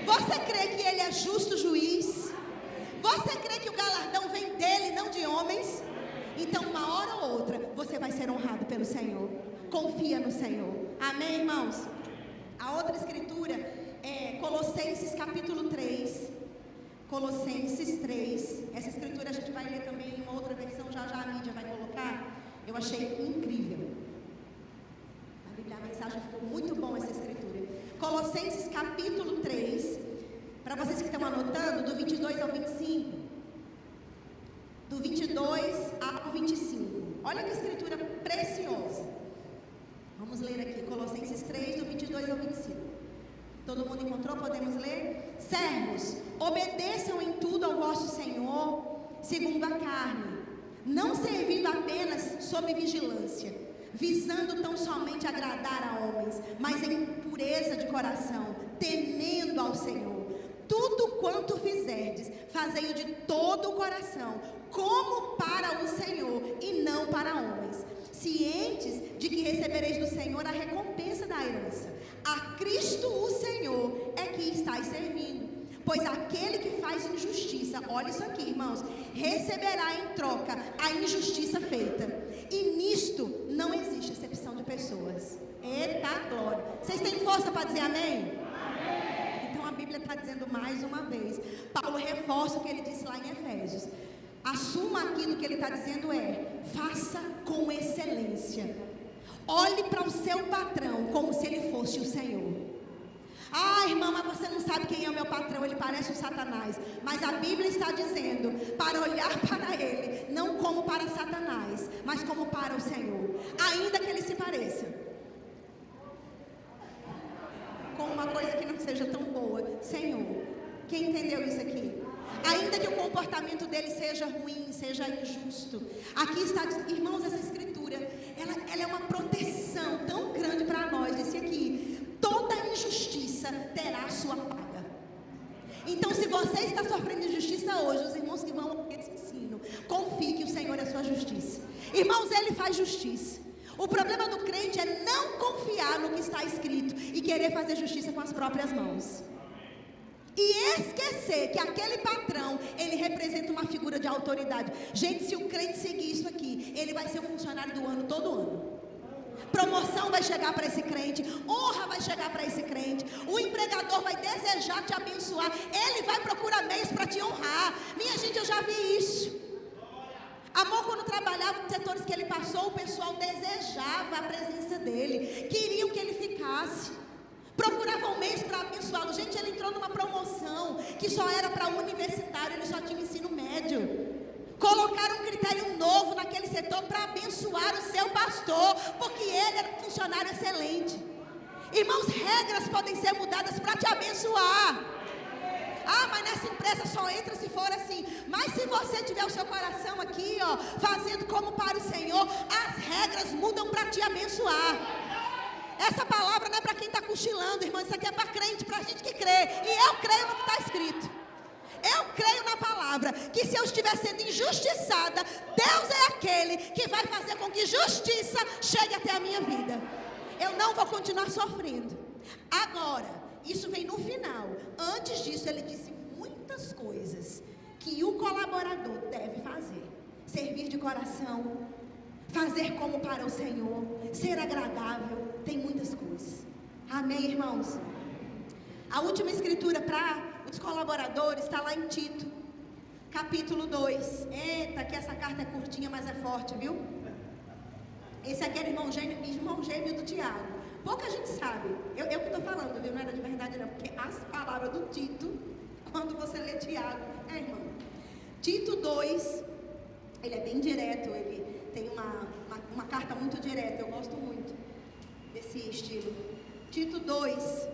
Você crê que Ele é justo juiz? Você crê que o galardão vem dele, não de homens? Então, uma hora ou outra, você você vai ser honrado pelo Senhor. Confia no Senhor. Amém, irmãos? A outra escritura é Colossenses capítulo 3. Colossenses 3. Essa escritura a gente vai ler também em uma outra versão, já a mídia vai colocar. Eu achei incrível. Na Bíblia, a mensagem ficou muito bom essa escritura. Colossenses capítulo 3. Para vocês que estão anotando, do 22 ao 25. Do 22 ao 25. Olha que escritura preciosa. Vamos ler aqui, Colossenses 3, do 22 ao 25. Todo mundo encontrou? Podemos ler? Servos, obedeçam em tudo ao vosso Senhor, segundo a carne, não servindo apenas sob vigilância, visando tão somente agradar a homens, mas em pureza de coração, temendo ao Senhor. Tudo quanto fizerdes, fazei-o de todo o coração, como para o Senhor e não para homens, cientes de que recebereis do Senhor a recompensa da herança. A Cristo o Senhor é que estáis servindo. Pois aquele que faz injustiça, olha isso aqui, irmãos, receberá em troca a injustiça feita. E nisto não existe acepção de pessoas. Eita glória! Vocês têm força para dizer amém? Então a Bíblia está dizendo mais uma vez. Paulo reforça o que ele disse lá em Efésios. Assuma aquilo que ele está dizendo faça com excelência. Olhe para o seu patrão como se ele fosse o Senhor. Ah, irmã, mas você não sabe quem é o meu patrão, ele parece o Satanás. Mas a Bíblia está dizendo para olhar para ele, não como para Satanás, mas como para o Senhor. Ainda que ele se pareça com uma coisa que não seja tão boa. Senhor, quem entendeu isso aqui? Ainda que o comportamento dele seja ruim, seja injusto. Aqui está, irmãos, essa escritura, ela é uma proteção tão grande para nós. Disse aqui, toda injustiça terá a sua paga. Então, se você está sofrendo injustiça hoje, os irmãos que vão ouvir esse ensino, confie que o Senhor é a sua justiça. Irmãos, Ele faz justiça. O problema do crente é não confiar no que está escrito e querer fazer justiça com as próprias mãos. E esquecer que aquele patrão, ele representa uma figura de autoridade. Gente, se o crente seguir isso aqui, ele vai ser o funcionário do ano todo ano. Promoção vai chegar para esse crente, honra vai chegar para esse crente, o empregador vai desejar te abençoar, ele vai procurar meios para te honrar. Minha gente, eu já vi isso. Amor, quando trabalhava nos setores que ele passou, o pessoal desejava a presença dele, queriam que ele ficasse, procuravam meios para abençoá-lo. Gente, ele entrou numa promoção que só era para universitário, ele só tinha ensino médio. Colocaram um critério novo naquele setor para abençoar o seu pastor, porque ele era um funcionário excelente. Irmãos, regras podem ser mudadas para te abençoar. Ah, mas nessa empresa só entra se for assim. Mas se você tiver o seu coração aqui, fazendo como para o Senhor, as regras mudam para te abençoar. Essa palavra não é para quem está cochilando, irmão. Isso aqui é para crente, para gente que crê. E eu creio no que está escrito. Eu creio na palavra, que se eu estiver sendo injustiçada, Deus é aquele que vai fazer com que justiça chegue até a minha vida. Eu não vou continuar sofrendo. Agora, isso vem no final. Antes disso, ele disse muitas coisas que o colaborador deve fazer. Servir de coração, fazer como para o Senhor, ser agradável, tem muitas coisas. Amém, irmãos? A última escritura para os colaboradores está lá em Tito, capítulo 2. Eita, que essa carta é curtinha, mas é forte, viu? Esse aqui era irmão gêmeo do Tiago. Pouca gente sabe. Eu que estou falando, viu? Não era de verdade não, porque as palavras do Tito, quando você lê Tiago, irmão. Tito 2, ele é bem direto, ele tem uma carta muito direta, eu gosto muito desse estilo. Tito 2,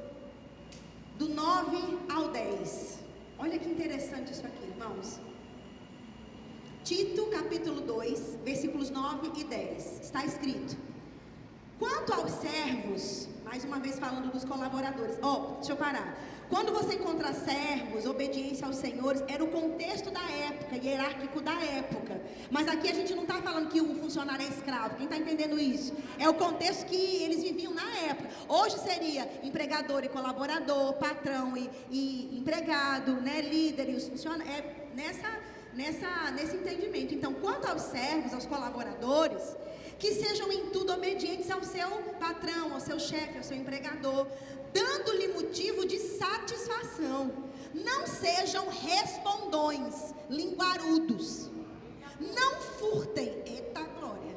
do 9 ao 10. Olha que interessante isso aqui, irmãos. Tito, capítulo 2, versículos 9 e 10. Está escrito: quanto aos servos, mais uma vez falando dos colaboradores. Deixa eu parar. Quando você encontra servos, obediência aos senhores, era o contexto da época, hierárquico da época. Mas aqui a gente não está falando que o funcionário é escravo. Quem está entendendo isso? É o contexto que eles viviam na época. Hoje seria empregador e colaborador, patrão e empregado, né, líder e os funcionários. Nesse entendimento. Então, quanto aos servos, aos colaboradores, que sejam em tudo obedientes ao seu patrão, ao seu chefe, ao seu empregador, dando-lhe motivo de satisfação. Não sejam respondões, linguarudos. Não furtem, eita glória.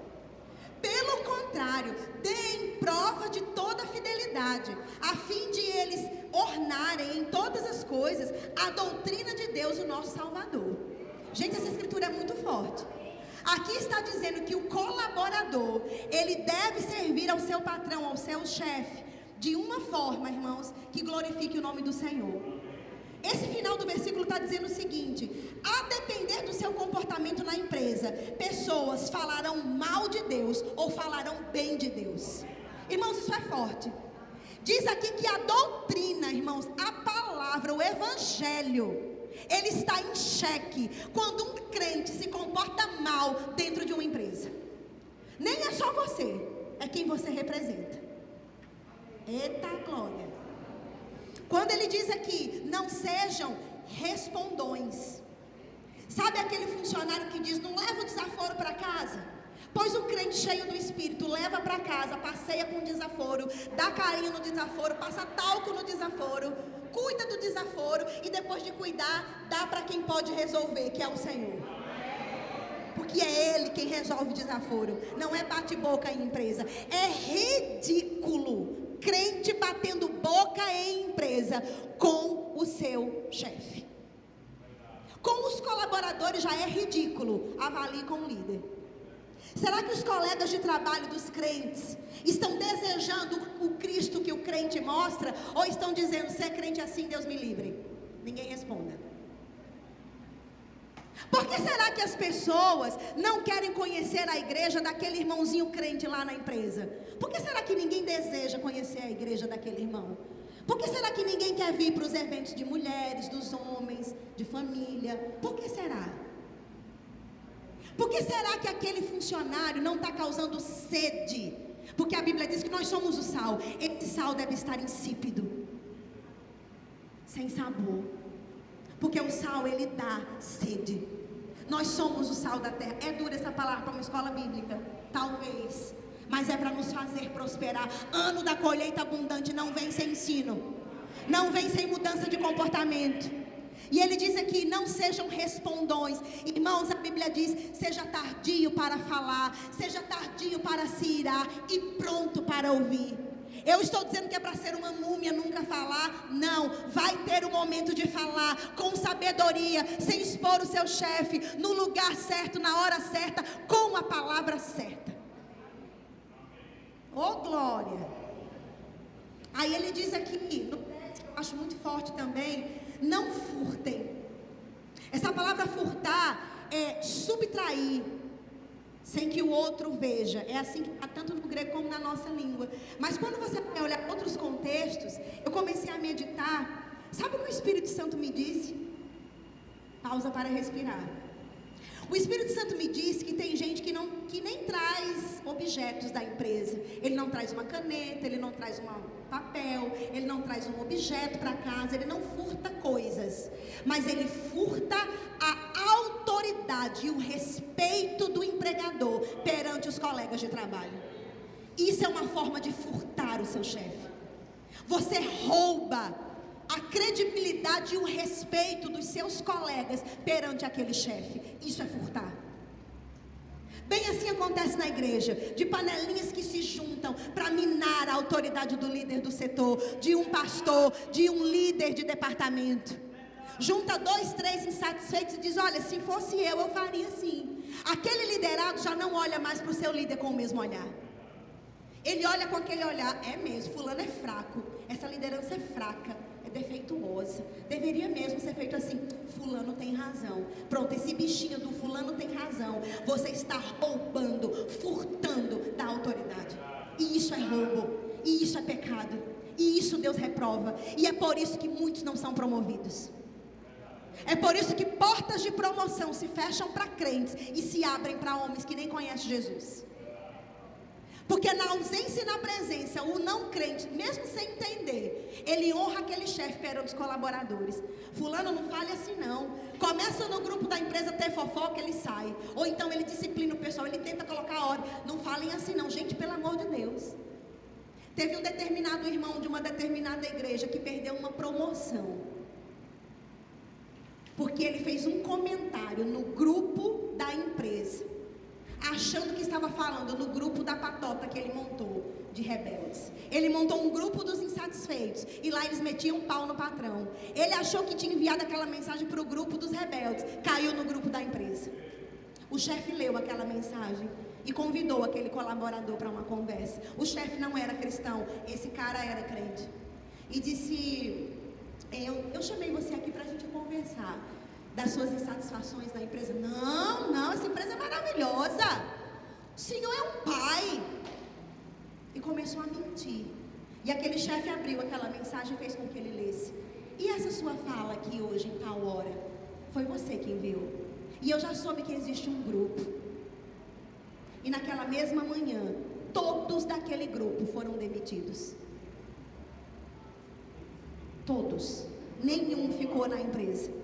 Pelo contrário, deem prova de toda fidelidade, a fim de eles ornarem em todas as coisas a doutrina de Deus, o nosso Salvador. Gente, essa escritura é muito forte. Aqui está dizendo que o colaborador, ele deve servir ao seu patrão, ao seu chefe, de uma forma, irmãos, que glorifique o nome do Senhor. Esse final do versículo está dizendo o seguinte: a depender do seu comportamento na empresa, pessoas falarão mal de Deus ou falarão bem de Deus. Irmãos, isso é forte. Diz aqui que a doutrina, irmãos, a palavra, o evangelho, ele está em xeque quando um crente se comporta mal dentro de uma empresa. Nem é só você, é quem você representa. Eita glória. Quando ele diz aqui, não sejam respondões. Sabe aquele funcionário que diz, não leva o desaforo para casa? Pois o crente cheio do Espírito leva para casa, passeia com o desaforo, dá carinho no desaforo, passa talco no desaforo, cuida do desaforo e depois de cuidar, dá para quem pode resolver, que é o Senhor. Porque é Ele quem resolve o desaforo, não é bate-boca em empresa. É ridículo crente batendo boca em empresa com o seu chefe. Com os colaboradores já é ridículo, avalie com o líder. Será que os colegas de trabalho dos crentes estão desejando o Cristo que o crente mostra? Ou estão dizendo, se é crente assim, Deus me livre? Ninguém responda. Por que será que as pessoas não querem conhecer a igreja daquele irmãozinho crente lá na empresa? Por que será que ninguém deseja conhecer a igreja daquele irmão? Por que será que ninguém quer vir para os eventos de mulheres, dos homens, de família? Por que será? Por que será que aquele funcionário não está causando sede? Porque a Bíblia diz que nós somos o sal. Esse sal deve estar insípido, sem sabor. Porque o sal, ele dá sede. Nós somos o sal da terra. É dura essa palavra para uma escola bíblica? Talvez. Mas é para nos fazer prosperar. Ano da colheita abundante não vem sem ensino. Não vem sem mudança de comportamento. E ele diz aqui, não sejam respondões. Irmãos, a Bíblia diz, seja tardio para falar, seja tardio para se irar e pronto para ouvir. Eu estou dizendo que é para ser uma múmia, nunca falar. Não, vai ter o momento de falar com sabedoria, sem expor o seu chefe, no lugar certo, na hora certa, com a palavra certa. Oh glória. Aí ele diz aqui, acho muito forte também, não furtem. Essa palavra furtar é subtrair, sem que o outro veja. É assim que está tanto no grego como na nossa língua. Mas quando você vai olhar outros contextos, eu comecei a meditar. Sabe o que o Espírito Santo me disse? Pausa para respirar. O Espírito Santo me disse que tem gente que nem traz objetos da empresa. Ele não traz uma caneta, ele não traz um papel, ele não traz um objeto para casa, ele não furta coisas, mas ele furta a autoridade e o respeito do empregador perante os colegas de trabalho. Isso é uma forma de furtar o seu chefe. Você rouba a credibilidade e o respeito dos seus colegas perante aquele chefe. Isso é furtar. Bem assim acontece na igreja, de panelinhas que se juntam para minar a autoridade do líder do setor, de um pastor, de um líder de departamento. Junta 2, 3 insatisfeitos e diz, olha, se fosse eu faria assim. Aquele liderado já não olha mais para o seu líder com o mesmo olhar. Ele olha com aquele olhar, é mesmo, fulano é fraco, essa liderança é fraca, é defeituosa, deveria mesmo ser feito assim, fulano tem razão, pronto, esse bichinho do fulano tem razão, você está roubando, furtando da autoridade, e isso é roubo, e isso é pecado, e isso Deus reprova, e é por isso que muitos não são promovidos. É por isso que portas de promoção se fecham para crentes e se abrem para homens que nem conhecem Jesus. Porque na ausência e na presença, o não crente, mesmo sem entender, ele honra aquele chefe perante os colaboradores. Fulano, não fale assim não. Começa no grupo da empresa ter fofoca, ele sai. Ou então ele disciplina o pessoal, ele tenta colocar ordem. Não falem assim não, gente, pelo amor de Deus. Teve um determinado irmão de uma determinada igreja que perdeu uma promoção, porque ele fez um comentário no grupo da empresa, achando que estava falando no grupo da patota que ele montou, de rebeldes. Ele montou um grupo dos insatisfeitos, e lá eles metiam um pau no patrão. Ele achou que tinha enviado aquela mensagem para o grupo dos rebeldes, caiu no grupo da empresa. O chefe leu aquela mensagem e convidou aquele colaborador para uma conversa. O chefe não era cristão, esse cara era crente. E disse: eu chamei você aqui para a gente conversar das suas insatisfações na empresa. Não, essa empresa é maravilhosa. O senhor é um pai. E começou a mentir. E aquele chefe abriu aquela mensagem e fez com que ele lesse. E essa sua fala aqui hoje, em tal hora, foi você quem viu. E eu já soube que existe um grupo. E naquela mesma manhã, todos daquele grupo foram demitidos. Todos. Nenhum ficou na empresa.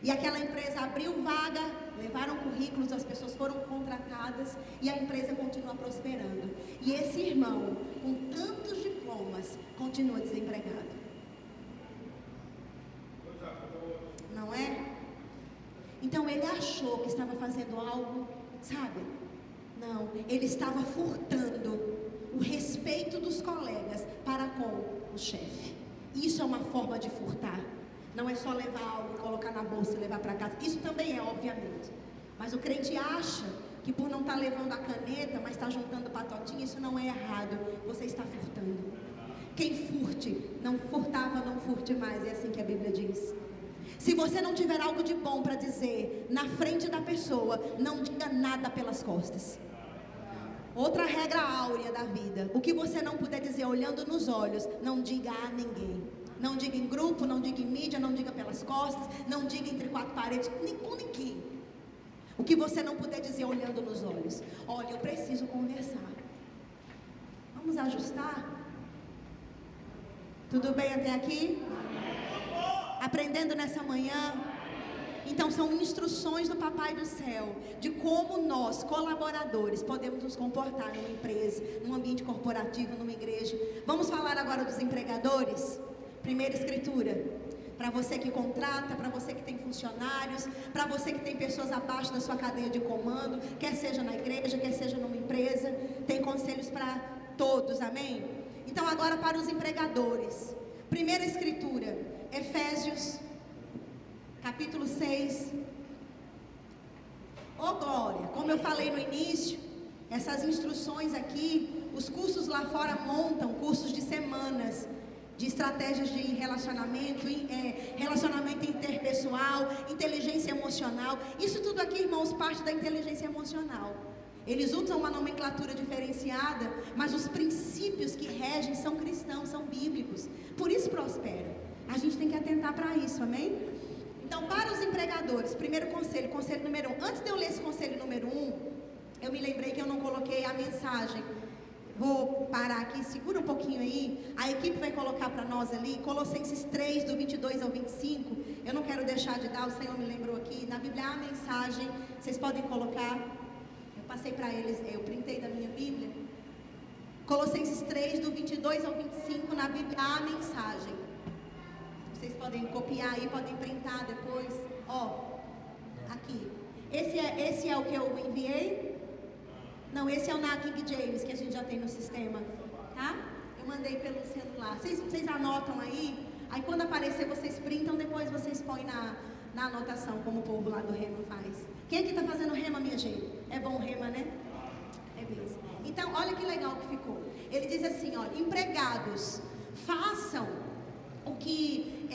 E aquela empresa abriu vaga, levaram currículos, as pessoas foram contratadas e a empresa continua prosperando. E esse irmão, com tantos diplomas, continua desempregado. Não é? Então ele achou que estava fazendo algo, sabe? Não, ele estava furtando o respeito dos colegas para com o chefe. Isso é uma forma de furtar. Não é só levar algo, colocar na bolsa e levar para casa. Isso também é, obviamente. Mas o crente acha que por não estar levando a caneta, mas está juntando patotinha, isso não é errado. Você está furtando. Quem furte, não furtava, não furte mais. É assim que a Bíblia diz. Se você não tiver algo de bom para dizer na frente da pessoa, não diga nada pelas costas. Outra regra áurea da vida: o que você não puder dizer olhando nos olhos, não diga a ninguém. Não diga em grupo, não diga em mídia, não diga pelas costas, não diga entre quatro paredes, nem com ninguém. O que você não puder dizer olhando nos olhos: olha, eu preciso conversar. Vamos ajustar? Tudo bem até aqui? Aprendendo nessa manhã? Então são instruções do Papai do Céu de como nós, colaboradores, podemos nos comportar numa empresa, num ambiente corporativo, numa igreja. Vamos falar agora dos empregadores? Primeira escritura, para você que contrata, para você que tem funcionários, para você que tem pessoas abaixo da sua cadeia de comando, quer seja na igreja, quer seja numa empresa, tem conselhos para todos, amém? Então agora para os empregadores, primeira escritura, Efésios, capítulo 6, oh glória, como eu falei no início, essas instruções aqui, os cursos lá fora montam cursos de semanas, de estratégias de relacionamento, relacionamento interpessoal, inteligência emocional. Isso tudo aqui, irmãos, parte da inteligência emocional. Eles usam uma nomenclatura diferenciada, mas os princípios que regem são cristãos, são bíblicos. Por isso prospera. A gente tem que atentar para isso, amém? Então, para os empregadores, primeiro conselho, conselho número 1. Antes de eu ler esse conselho número 1, eu me lembrei que eu não coloquei a mensagem. Vou parar aqui, segura um pouquinho aí. A equipe vai colocar para nós ali Colossenses 3, do 22 ao 25. Eu não quero deixar de dar, o Senhor me lembrou aqui. Na Bíblia há a mensagem, vocês podem colocar. Eu passei para eles, eu printei da minha Bíblia. Colossenses 3, do 22 ao 25, na Bíblia há a mensagem. Vocês podem copiar aí, podem printar depois. Ó, aqui. Esse é o que eu enviei? Não, esse é o na King James, que a gente já tem no sistema, tá? Eu mandei pelo celular. Vocês anotam aí? Aí quando aparecer, vocês printam, depois vocês põem na anotação, como o povo lá do Rema faz. Quem aqui tá fazendo Rema, minha gente? É bom Rema, né? É mesmo. Então, olha que legal que ficou. Ele diz assim, ó: empregados, façam o que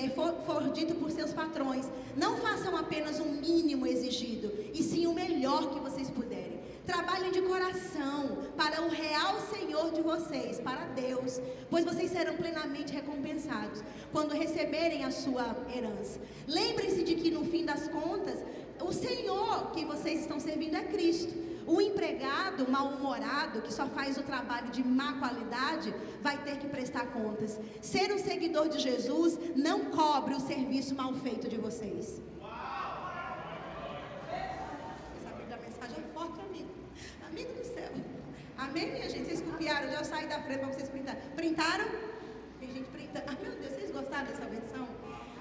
for dito por seus patrões. Não façam apenas o mínimo exigido, e sim o melhor que vocês puderem. Trabalhem de coração para o real Senhor de vocês, para Deus, pois vocês serão plenamente recompensados quando receberem a sua herança. Lembrem-se de que no fim das contas, o Senhor que vocês estão servindo é Cristo. O empregado mal-humorado, que só faz o trabalho de má qualidade, vai ter que prestar contas. Ser um seguidor de Jesus não cobre o serviço mal feito de vocês. Essa mensagem é forte, amigo. Amigo do céu. Amém, minha gente? Vocês copiaram? Já saí da frente para vocês printarem. Printaram? Tem gente printando. Ah, meu Deus, vocês gostaram dessa versão?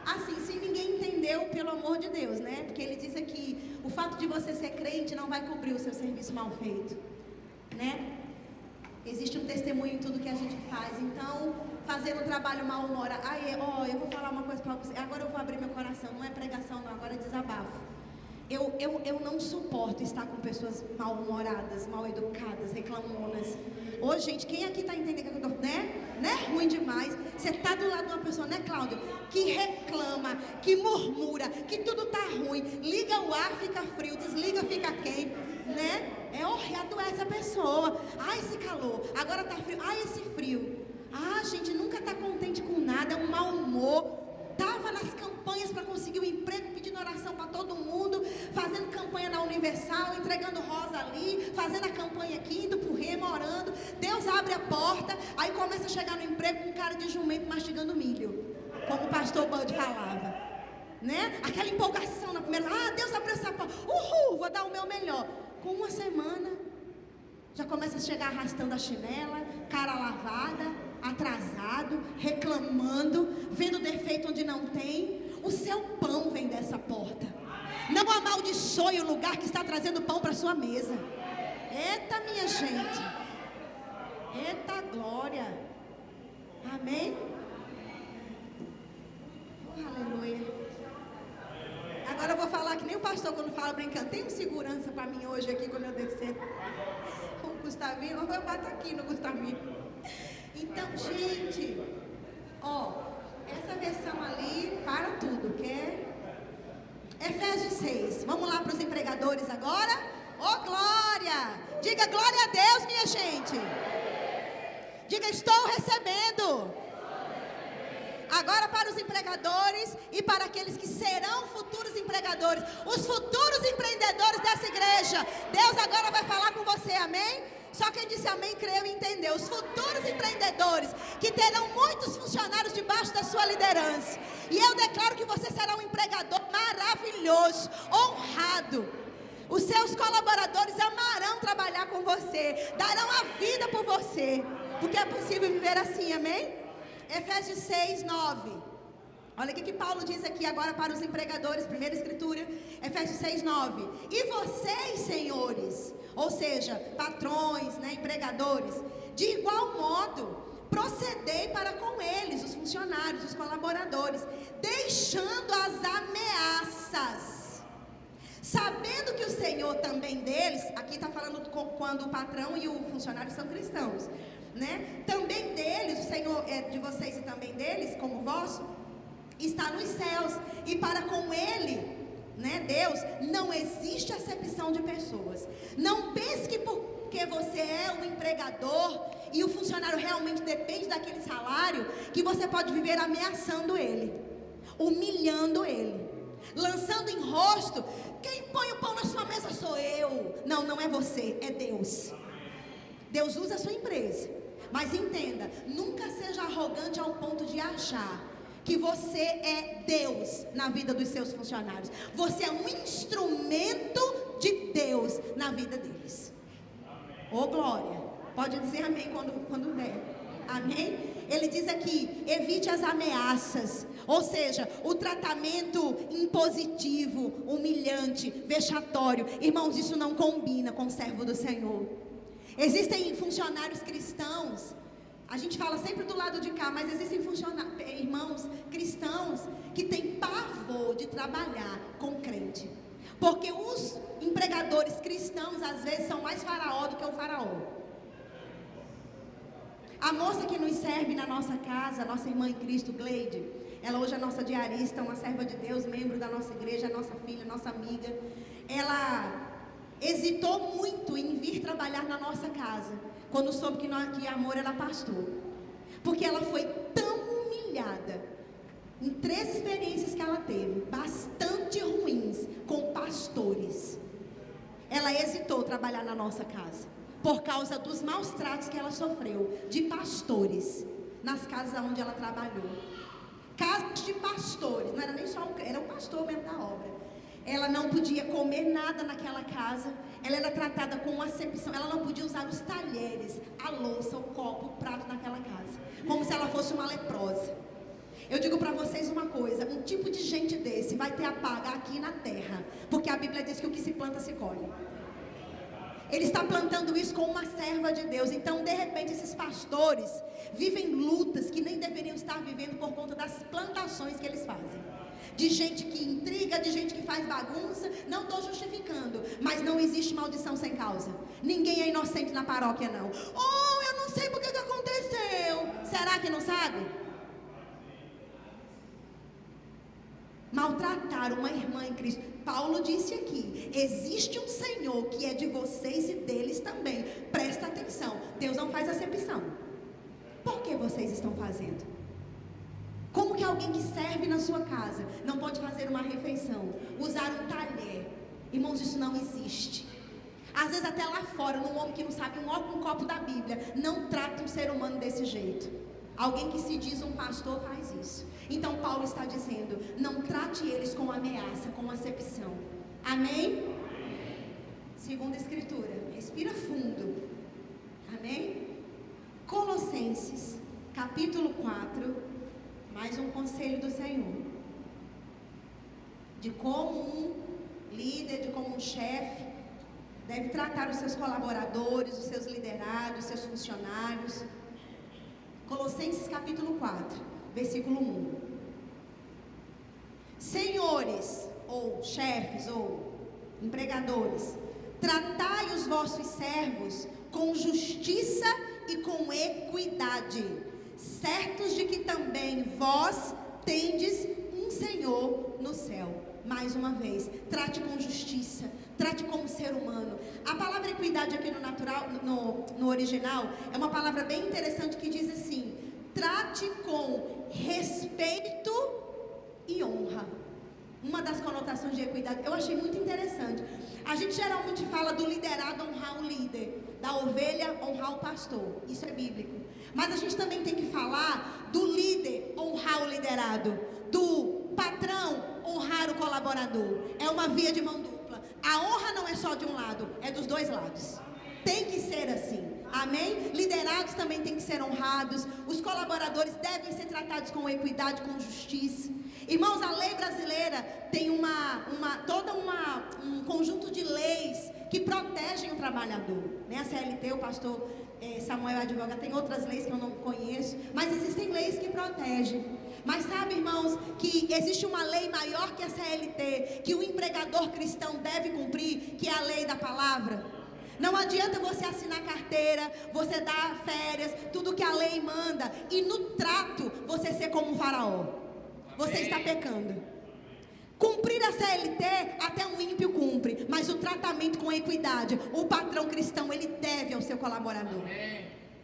Assim, se ninguém entendeu, pelo amor de Deus, né? Porque ele diz aqui, o fato de você ser crente não vai cobrir o seu serviço mal feito, né? Existe um testemunho em tudo que a gente faz. Então, fazendo um trabalho mal-humorado. Eu vou falar uma coisa para você. Agora eu vou abrir meu coração. Não é pregação, não. Agora é desabafo. Eu não suporto estar com pessoas mal-humoradas, mal-educadas, reclamonas. Ô, gente, quem aqui está entendendo que eu tô, né? Não é ruim demais. Você está do lado de uma pessoa, né, Cláudio? Que reclama, que murmura, que tudo tá ruim. Liga o ar, fica frio. Desliga, fica quente, né? É horrível, adoece a pessoa. Ai, esse calor. Agora tá frio. Ai, esse frio. Ah, gente, nunca tá contente com nada. É um mau humor. Estava nas campanhas para conseguir um emprego, pedindo oração para todo mundo, fazendo campanha na Universal, entregando rosa ali, fazendo a campanha aqui, indo pro Rema, orando. Deus abre a porta, aí começa a chegar no emprego com cara de jumento mastigando milho, como o pastor Bud falava, né? Aquela empolgação na primeira, Deus abriu essa porta, vou dar o meu melhor. Com uma semana, já começa a chegar arrastando a chinela, cara lavada, atrasado, reclamando, vendo defeito onde não tem. O seu pão vem dessa porta. Não amaldiçoe o lugar que está trazendo pão para sua mesa. Eita, minha gente. Eita glória. Amém? Aleluia. Agora eu vou falar que nem o pastor quando fala brincando. Tem um segurança para mim hoje aqui quando eu descer. O Gustavinho, eu bato aqui no Gustavinho. Então, gente, essa versão ali, para tudo, quer? Efésios 6, vamos lá para os empregadores agora. Glória! Diga glória a Deus, minha gente. Diga, estou recebendo. Agora para os empregadores e para aqueles que serão futuros empregadores, os futuros empreendedores dessa igreja. Deus agora vai falar com você, amém? Só quem disse amém, creu e entendeu. Os futuros empreendedores que terão muitos funcionários debaixo da sua liderança. E eu declaro que você será um empregador maravilhoso, honrado. Os seus colaboradores amarão trabalhar com você, darão a vida por você, porque é possível viver assim, amém? Efésios 6, 9. Olha o que Paulo diz aqui agora para os empregadores, primeira escritura, Efésios 6, 9. E vocês, senhores, ou seja, patrões, né, empregadores, de igual modo, procedei para com eles, os funcionários, os colaboradores, deixando as ameaças, sabendo que o Senhor também deles, aqui está falando quando o patrão e o funcionário são cristãos, né? Também deles, o Senhor é de vocês e também deles, como vosso, está nos céus, e para com ele, né, Deus, não existe acepção de pessoas. Não pense que porque você é um empregador e o funcionário realmente depende daquele salário, que você pode viver ameaçando ele, humilhando ele, lançando em rosto. Quem põe o pão na sua mesa sou eu. Não, não é você, é Deus. Deus usa a sua empresa, mas entenda, nunca seja arrogante ao ponto de achar que você é Deus na vida dos seus funcionários. Você é um instrumento de Deus na vida deles. Glória. Pode dizer amém quando der. Amém? Ele diz aqui, evite as ameaças. Ou seja, o tratamento impositivo, humilhante, vexatório. Irmãos, isso não combina com o servo do Senhor. Existem funcionários cristãos, a gente fala sempre do lado de cá, mas existem irmãos cristãos que têm pavor de trabalhar com crente, porque os empregadores cristãos às vezes são mais faraó do que o faraó. A moça que nos serve na nossa casa, a nossa irmã em Cristo, Gleide, ela hoje é nossa diarista, uma serva de Deus, membro da nossa igreja, nossa filha, nossa amiga. Ela hesitou muito em vir trabalhar na nossa casa, quando soube que Amor era pastor, porque ela foi tão humilhada em 3 experiências que ela teve, bastante ruins, com pastores. ela hesitou trabalhar na nossa casa, por causa dos maus tratos que ela sofreu de pastores, nas casas onde ela trabalhou. Casas de pastores, não era nem só era o pastor mesmo da obra. Ela não podia comer nada naquela casa, ela era tratada com acepção, ela não podia usar os talheres, a louça, o copo, o prato naquela casa, como se ela fosse uma leprosa. Eu digo para vocês uma coisa, um tipo de gente desse vai ter a paga aqui na terra, porque a Bíblia diz que o que se planta se colhe. Ele está plantando isso com uma serva de Deus. Então, de repente, esses pastores vivem lutas que nem deveriam estar vivendo por conta das plantações que eles fazem. De gente que intriga, de gente que faz bagunça. Não estou justificando, mas não existe maldição sem causa. Ninguém é inocente na paróquia, não. Oh, eu não sei porque que aconteceu. Será que não sabe? Maltratar uma irmã em Cristo. Paulo disse aqui, existe um Senhor que é de vocês e deles também. Presta atenção, Deus não faz acepção. Por que vocês estão fazendo? Como que alguém que serve na sua casa não pode fazer uma refeição, usar um talher? Irmãos, isso não existe. Às vezes até lá fora, num homem que não sabe um copo da Bíblia, não trata um ser humano desse jeito. Alguém que se diz um pastor faz isso. Então Paulo está dizendo, não trate eles com ameaça, com acepção. Amém? Segunda escritura, respira fundo. Amém? Colossenses, capítulo 4, mais um conselho do Senhor. De como um líder, de como um chefe deve tratar os seus colaboradores, os seus liderados, os seus funcionários. Colossenses capítulo 4, versículo 1. Senhores, ou chefes, ou empregadores, tratai os vossos servos com justiça e com equidade, certos de que também vós tendes um Senhor no céu. Mais uma vez, trate com justiça, trate como ser humano. A palavra equidade aqui no natural, no original, é uma palavra bem interessante que diz assim: trate com respeito e honra. Uma das conotações de equidade, eu achei muito interessante. A gente geralmente fala do liderado honrar o líder, da ovelha honrar o pastor, isso é bíblico. Mas a gente também tem que falar do líder honrar o liderado, do patrão honrar o colaborador. É uma via de mão dupla. A honra não é só de um lado, é dos dois lados. Tem que ser assim. Amém? Liderados também têm que ser honrados. Os colaboradores devem ser tratados com equidade, com justiça. Irmãos, a lei brasileira tem um conjunto de leis que protegem o trabalhador, né? A CLT, o pastor Samuel advogado, tem outras leis que eu não conheço, mas existem leis que protegem. Mas sabe, irmãos, que existe uma lei maior que a CLT, que o empregador cristão deve cumprir, que é a lei da palavra. Não adianta você assinar carteira, você dar férias, tudo que a lei manda, e no trato você ser como um faraó. Você está pecando. Cumprir a CLT, até um ímpio cumpre, mas o tratamento com equidade, o patrão cristão, ele deve ao seu colaborador.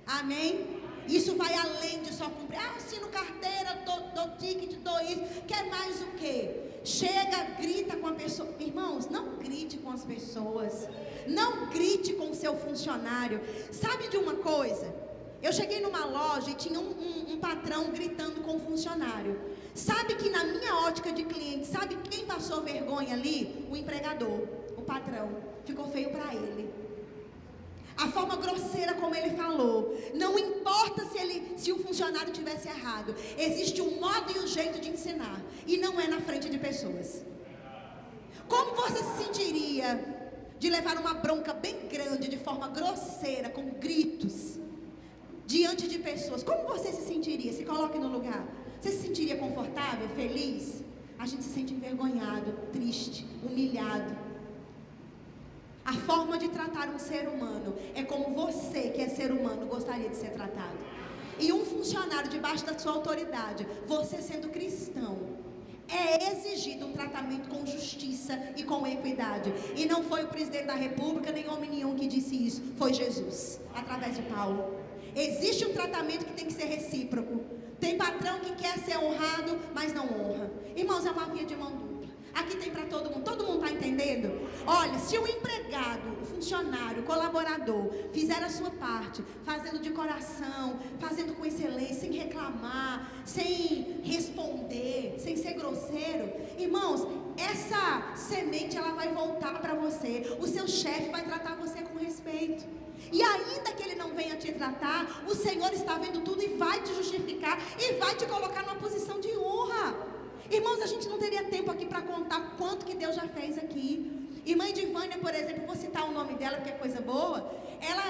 Amém? Isso vai além de só cumprir. Assino carteira, dou ticket, dou isso. Quer mais o quê? Chega, grita com a pessoa. Irmãos, não grite com as pessoas. Não grite com o seu funcionário. Sabe de uma coisa? Eu cheguei numa loja e tinha um patrão gritando com o funcionário. Sabe que na minha ótica de cliente, sabe quem passou vergonha ali? O empregador, o patrão. Ficou feio para ele. A forma grosseira como ele falou. Não importa se o funcionário tivesse errado. Existe um modo e um jeito de ensinar. E não é na frente de pessoas. Como você se sentiria de levar uma bronca bem grande, de forma grosseira, com gritos, diante de pessoas? Como você se sentiria? Se coloque no lugar. Você se sentiria confortável, feliz? A gente se sente envergonhado, triste, humilhado. A forma de tratar um ser humano é como você, que é ser humano, gostaria de ser tratado. E um funcionário debaixo da sua autoridade, você sendo cristão, é exigido um tratamento com justiça e com equidade. E não foi o presidente da república, nem homem nenhum que disse isso. Foi Jesus, através de Paulo. Existe um tratamento que tem que ser recíproco. Tem patrão que quer ser honrado, mas não honra. Irmãos, é uma via de mão dupla. Aqui tem para todo mundo está entendendo? Olha, se o empregado, o funcionário, o colaborador fizer a sua parte, fazendo de coração, fazendo com excelência, sem reclamar, sem responder, sem ser grosseiro, irmãos, essa semente ela vai voltar para você. O seu chefe vai tratar você com respeito. E ainda que ele não venha te tratar, o Senhor está vendo tudo e vai te justificar e vai te colocar numa posição de honra. Irmãos, a gente não teria tempo aqui para contar quanto que Deus já fez aqui. Irmã Edivânia, por exemplo, vou citar o nome dela porque é coisa boa. Ela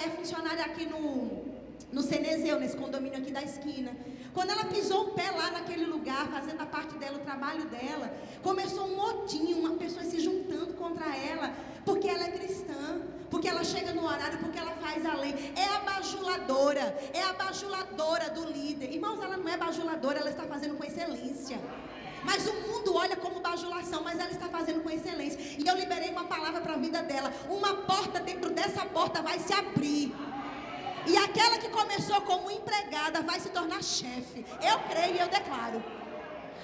é funcionária aqui no Cenezeu, nesse condomínio aqui da esquina. Quando ela pisou o pé lá naquele lugar, fazendo a parte dela, o trabalho dela, começou um motim, uma pessoa se juntando contra ela, porque ela é cristã, porque ela chega no horário, porque ela faz a lei. É a bajuladora do líder. Irmãos, ela não é bajuladora, ela está fazendo com excelência. Mas o mundo olha como bajulação, mas ela está fazendo com excelência. E eu liberei uma palavra para a vida dela. Uma porta dentro dessa porta vai se abrir. E aquela que começou como empregada vai se tornar chefe. Eu creio e eu declaro.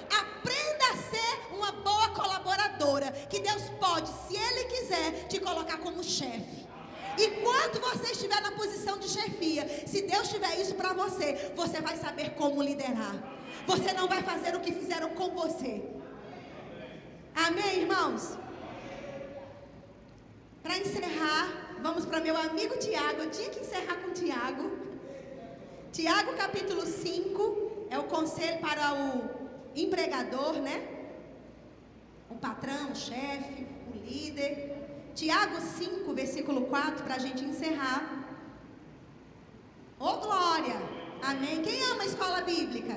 Aprenda a ser uma boa colaboradora, que Deus pode, se Ele quiser, te colocar como chefe. E quando você estiver na posição de chefia, se Deus tiver isso para você, você vai saber como liderar. Você não vai fazer o que fizeram com você. Amém, irmãos? Para encerrar, vamos para meu amigo Tiago. Eu tinha que encerrar com Tiago. Tiago capítulo 5 é o conselho para o empregador, né? O patrão, o chefe, o líder. Tiago 5, versículo 4, para a gente encerrar. Ô glória! Amém. Quem ama a escola bíblica?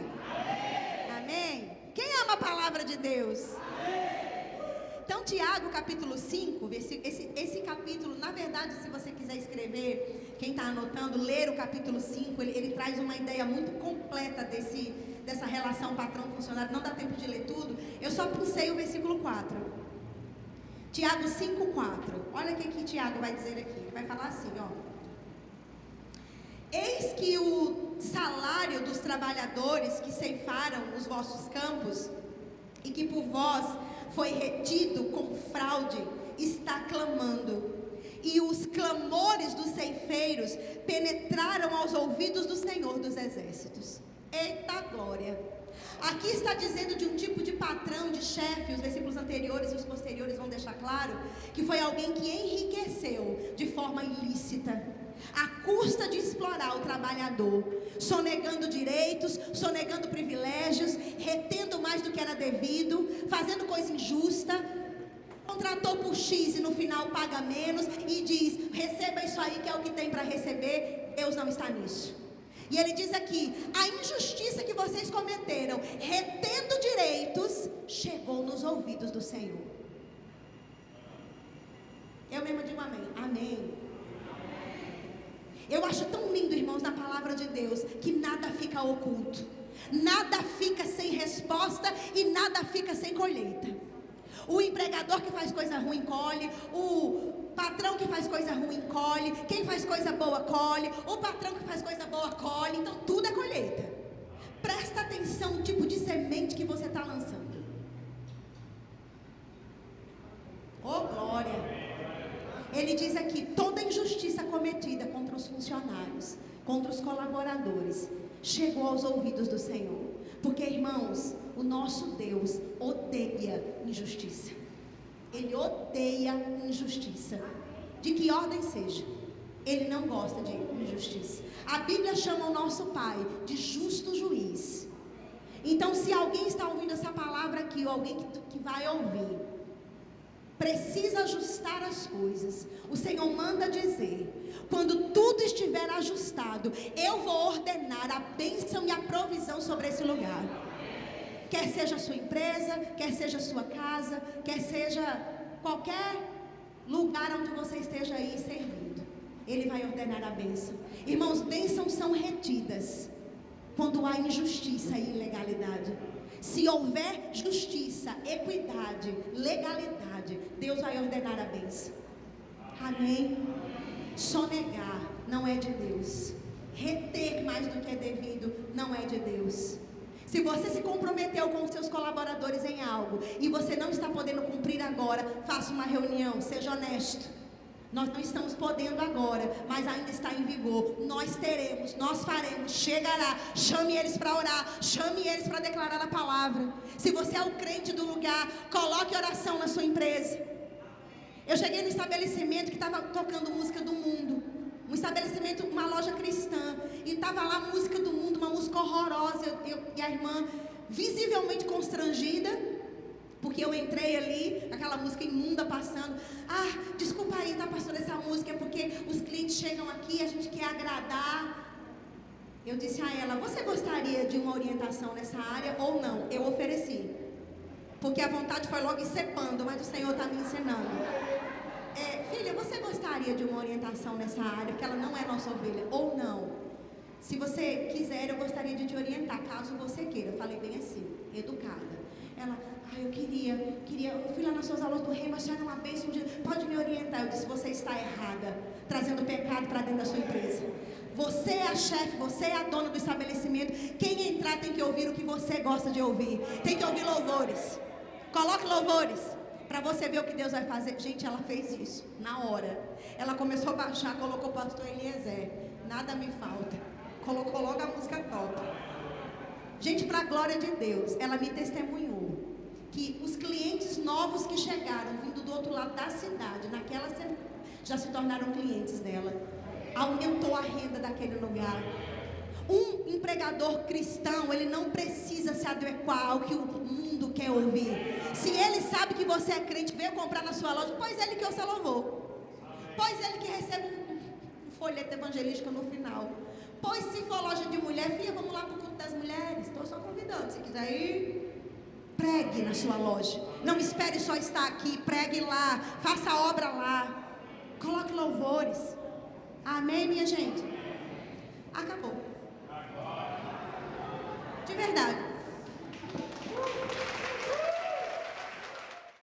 Amém. Quem ama a palavra de Deus? Então, Tiago capítulo 5, esse capítulo, na verdade, se você quiser escrever, quem está anotando, ler o capítulo 5, ele traz uma ideia muito completa dessa relação patrão-funcionário. Não dá tempo de ler tudo, eu só pensei o versículo 4. Tiago 5, 4. Olha o que Tiago vai dizer aqui. Ele vai falar assim, ó. Eis que o salário dos trabalhadores que ceifaram os vossos campos e que por vós foi retido com fraude, está clamando. E os clamores dos ceifeiros penetraram aos ouvidos do Senhor dos Exércitos. Eita glória! Aqui está dizendo de um tipo de patrão, de chefe. Os versículos anteriores e os posteriores vão deixar claro que foi alguém que enriqueceu de forma ilícita, à custa de explorar o trabalhador, sonegando direitos, sonegando privilégios, retendo mais do que era devido, fazendo coisa injusta. Contratou por X e no final paga menos e diz: receba isso aí que é o que tem para receber. Deus não está nisso. E ele diz aqui: a injustiça que vocês cometeram, retendo direitos, chegou nos ouvidos do Senhor. Eu mesma digo amém. Amém. Eu acho tão lindo, irmãos, na palavra de Deus, que nada fica oculto, nada fica sem resposta e nada fica sem colheita. O empregador que faz coisa ruim colhe, o patrão que faz coisa ruim colhe, quem faz coisa boa colhe, o patrão que faz coisa boa colhe. Então tudo é colheita. Presta atenção no tipo de semente que você está lançando. Oh glória! Ele diz aqui: toda injustiça cometida contra os funcionários, contra os colaboradores, chegou aos ouvidos do Senhor. Porque, irmãos, o nosso Deus odeia injustiça. Ele odeia injustiça, de que ordem seja. Ele não gosta de injustiça. A Bíblia chama o nosso Pai de justo juiz. Então, se alguém está ouvindo essa palavra aqui, ou alguém que vai ouvir, precisa ajustar as coisas. O Senhor manda dizer: quando tudo estiver ajustado, eu vou ordenar a bênção e a provisão sobre esse lugar. Quer seja a sua empresa, quer seja a sua casa, quer seja qualquer lugar onde você esteja aí servindo, Ele vai ordenar a bênção. Irmãos, bênçãos são retidas quando há injustiça e ilegalidade. Se houver justiça, equidade, legalidade, Deus vai ordenar a bênção. Amém? Sonegar não é de Deus. Reter mais do que é devido não é de Deus. Se você se comprometeu com os seus colaboradores em algo e você não está podendo cumprir agora, faça uma reunião, seja honesto. Nós não estamos podendo agora, mas ainda está em vigor. Nós teremos, nós faremos, chegará. Chame eles para orar, chame eles para declarar a palavra. Se você é o crente do lugar, coloque oração na sua empresa. Eu cheguei no estabelecimento que estava tocando música do mundo. Um estabelecimento, uma loja cristã. E estava lá música do mundo, uma música horrorosa. E a irmã visivelmente constrangida, porque eu entrei ali, aquela música imunda passando. Ah, desculpa aí, tá, pastor, essa música é porque os clientes chegam aqui, a gente quer agradar. Eu disse a ela, você gostaria de uma orientação nessa área ou não? Eu ofereci. Porque a vontade foi logo encepando, mas o Senhor está me ensinando. Filha, você gostaria de uma orientação nessa área, que ela não é nossa ovelha, ou não? Se você quiser, eu gostaria de te orientar, caso você queira. Eu falei bem assim, educada. Ela, eu queria, eu fui lá nas suas aulas do Rema, achar uma bênção, pode me orientar? Eu disse, você está errada, trazendo pecado para dentro da sua empresa. Você é a chefe, você é a dona do estabelecimento. Quem entrar tem que ouvir o que você gosta de ouvir, tem que ouvir louvores. Coloque louvores, para você ver o que Deus vai fazer. Gente, ela fez isso, na hora. Ela começou a baixar, colocou o pastor Eliezer, nada me falta. Colocou logo a música top. Gente, para a glória de Deus, ela me testemunhou que os clientes novos que chegaram, vindo do outro lado da cidade, naquela já se tornaram clientes dela. Aumentou a renda daquele lugar. Um empregador cristão, ele não precisa se adequar ao que o mundo quer ouvir. Se ele sabe que você é crente, veio comprar na sua loja, pois ele que ouça louvor. Pois ele que recebe um folheto evangelístico no final. Pois se for loja de mulher, filha, vamos lá para o culto das mulheres. Estou só convidando, se quiser ir, pregue na sua loja. Não espere só estar aqui, pregue lá, faça a obra lá. Coloque louvores. Amém, minha gente? Acabou. De verdade.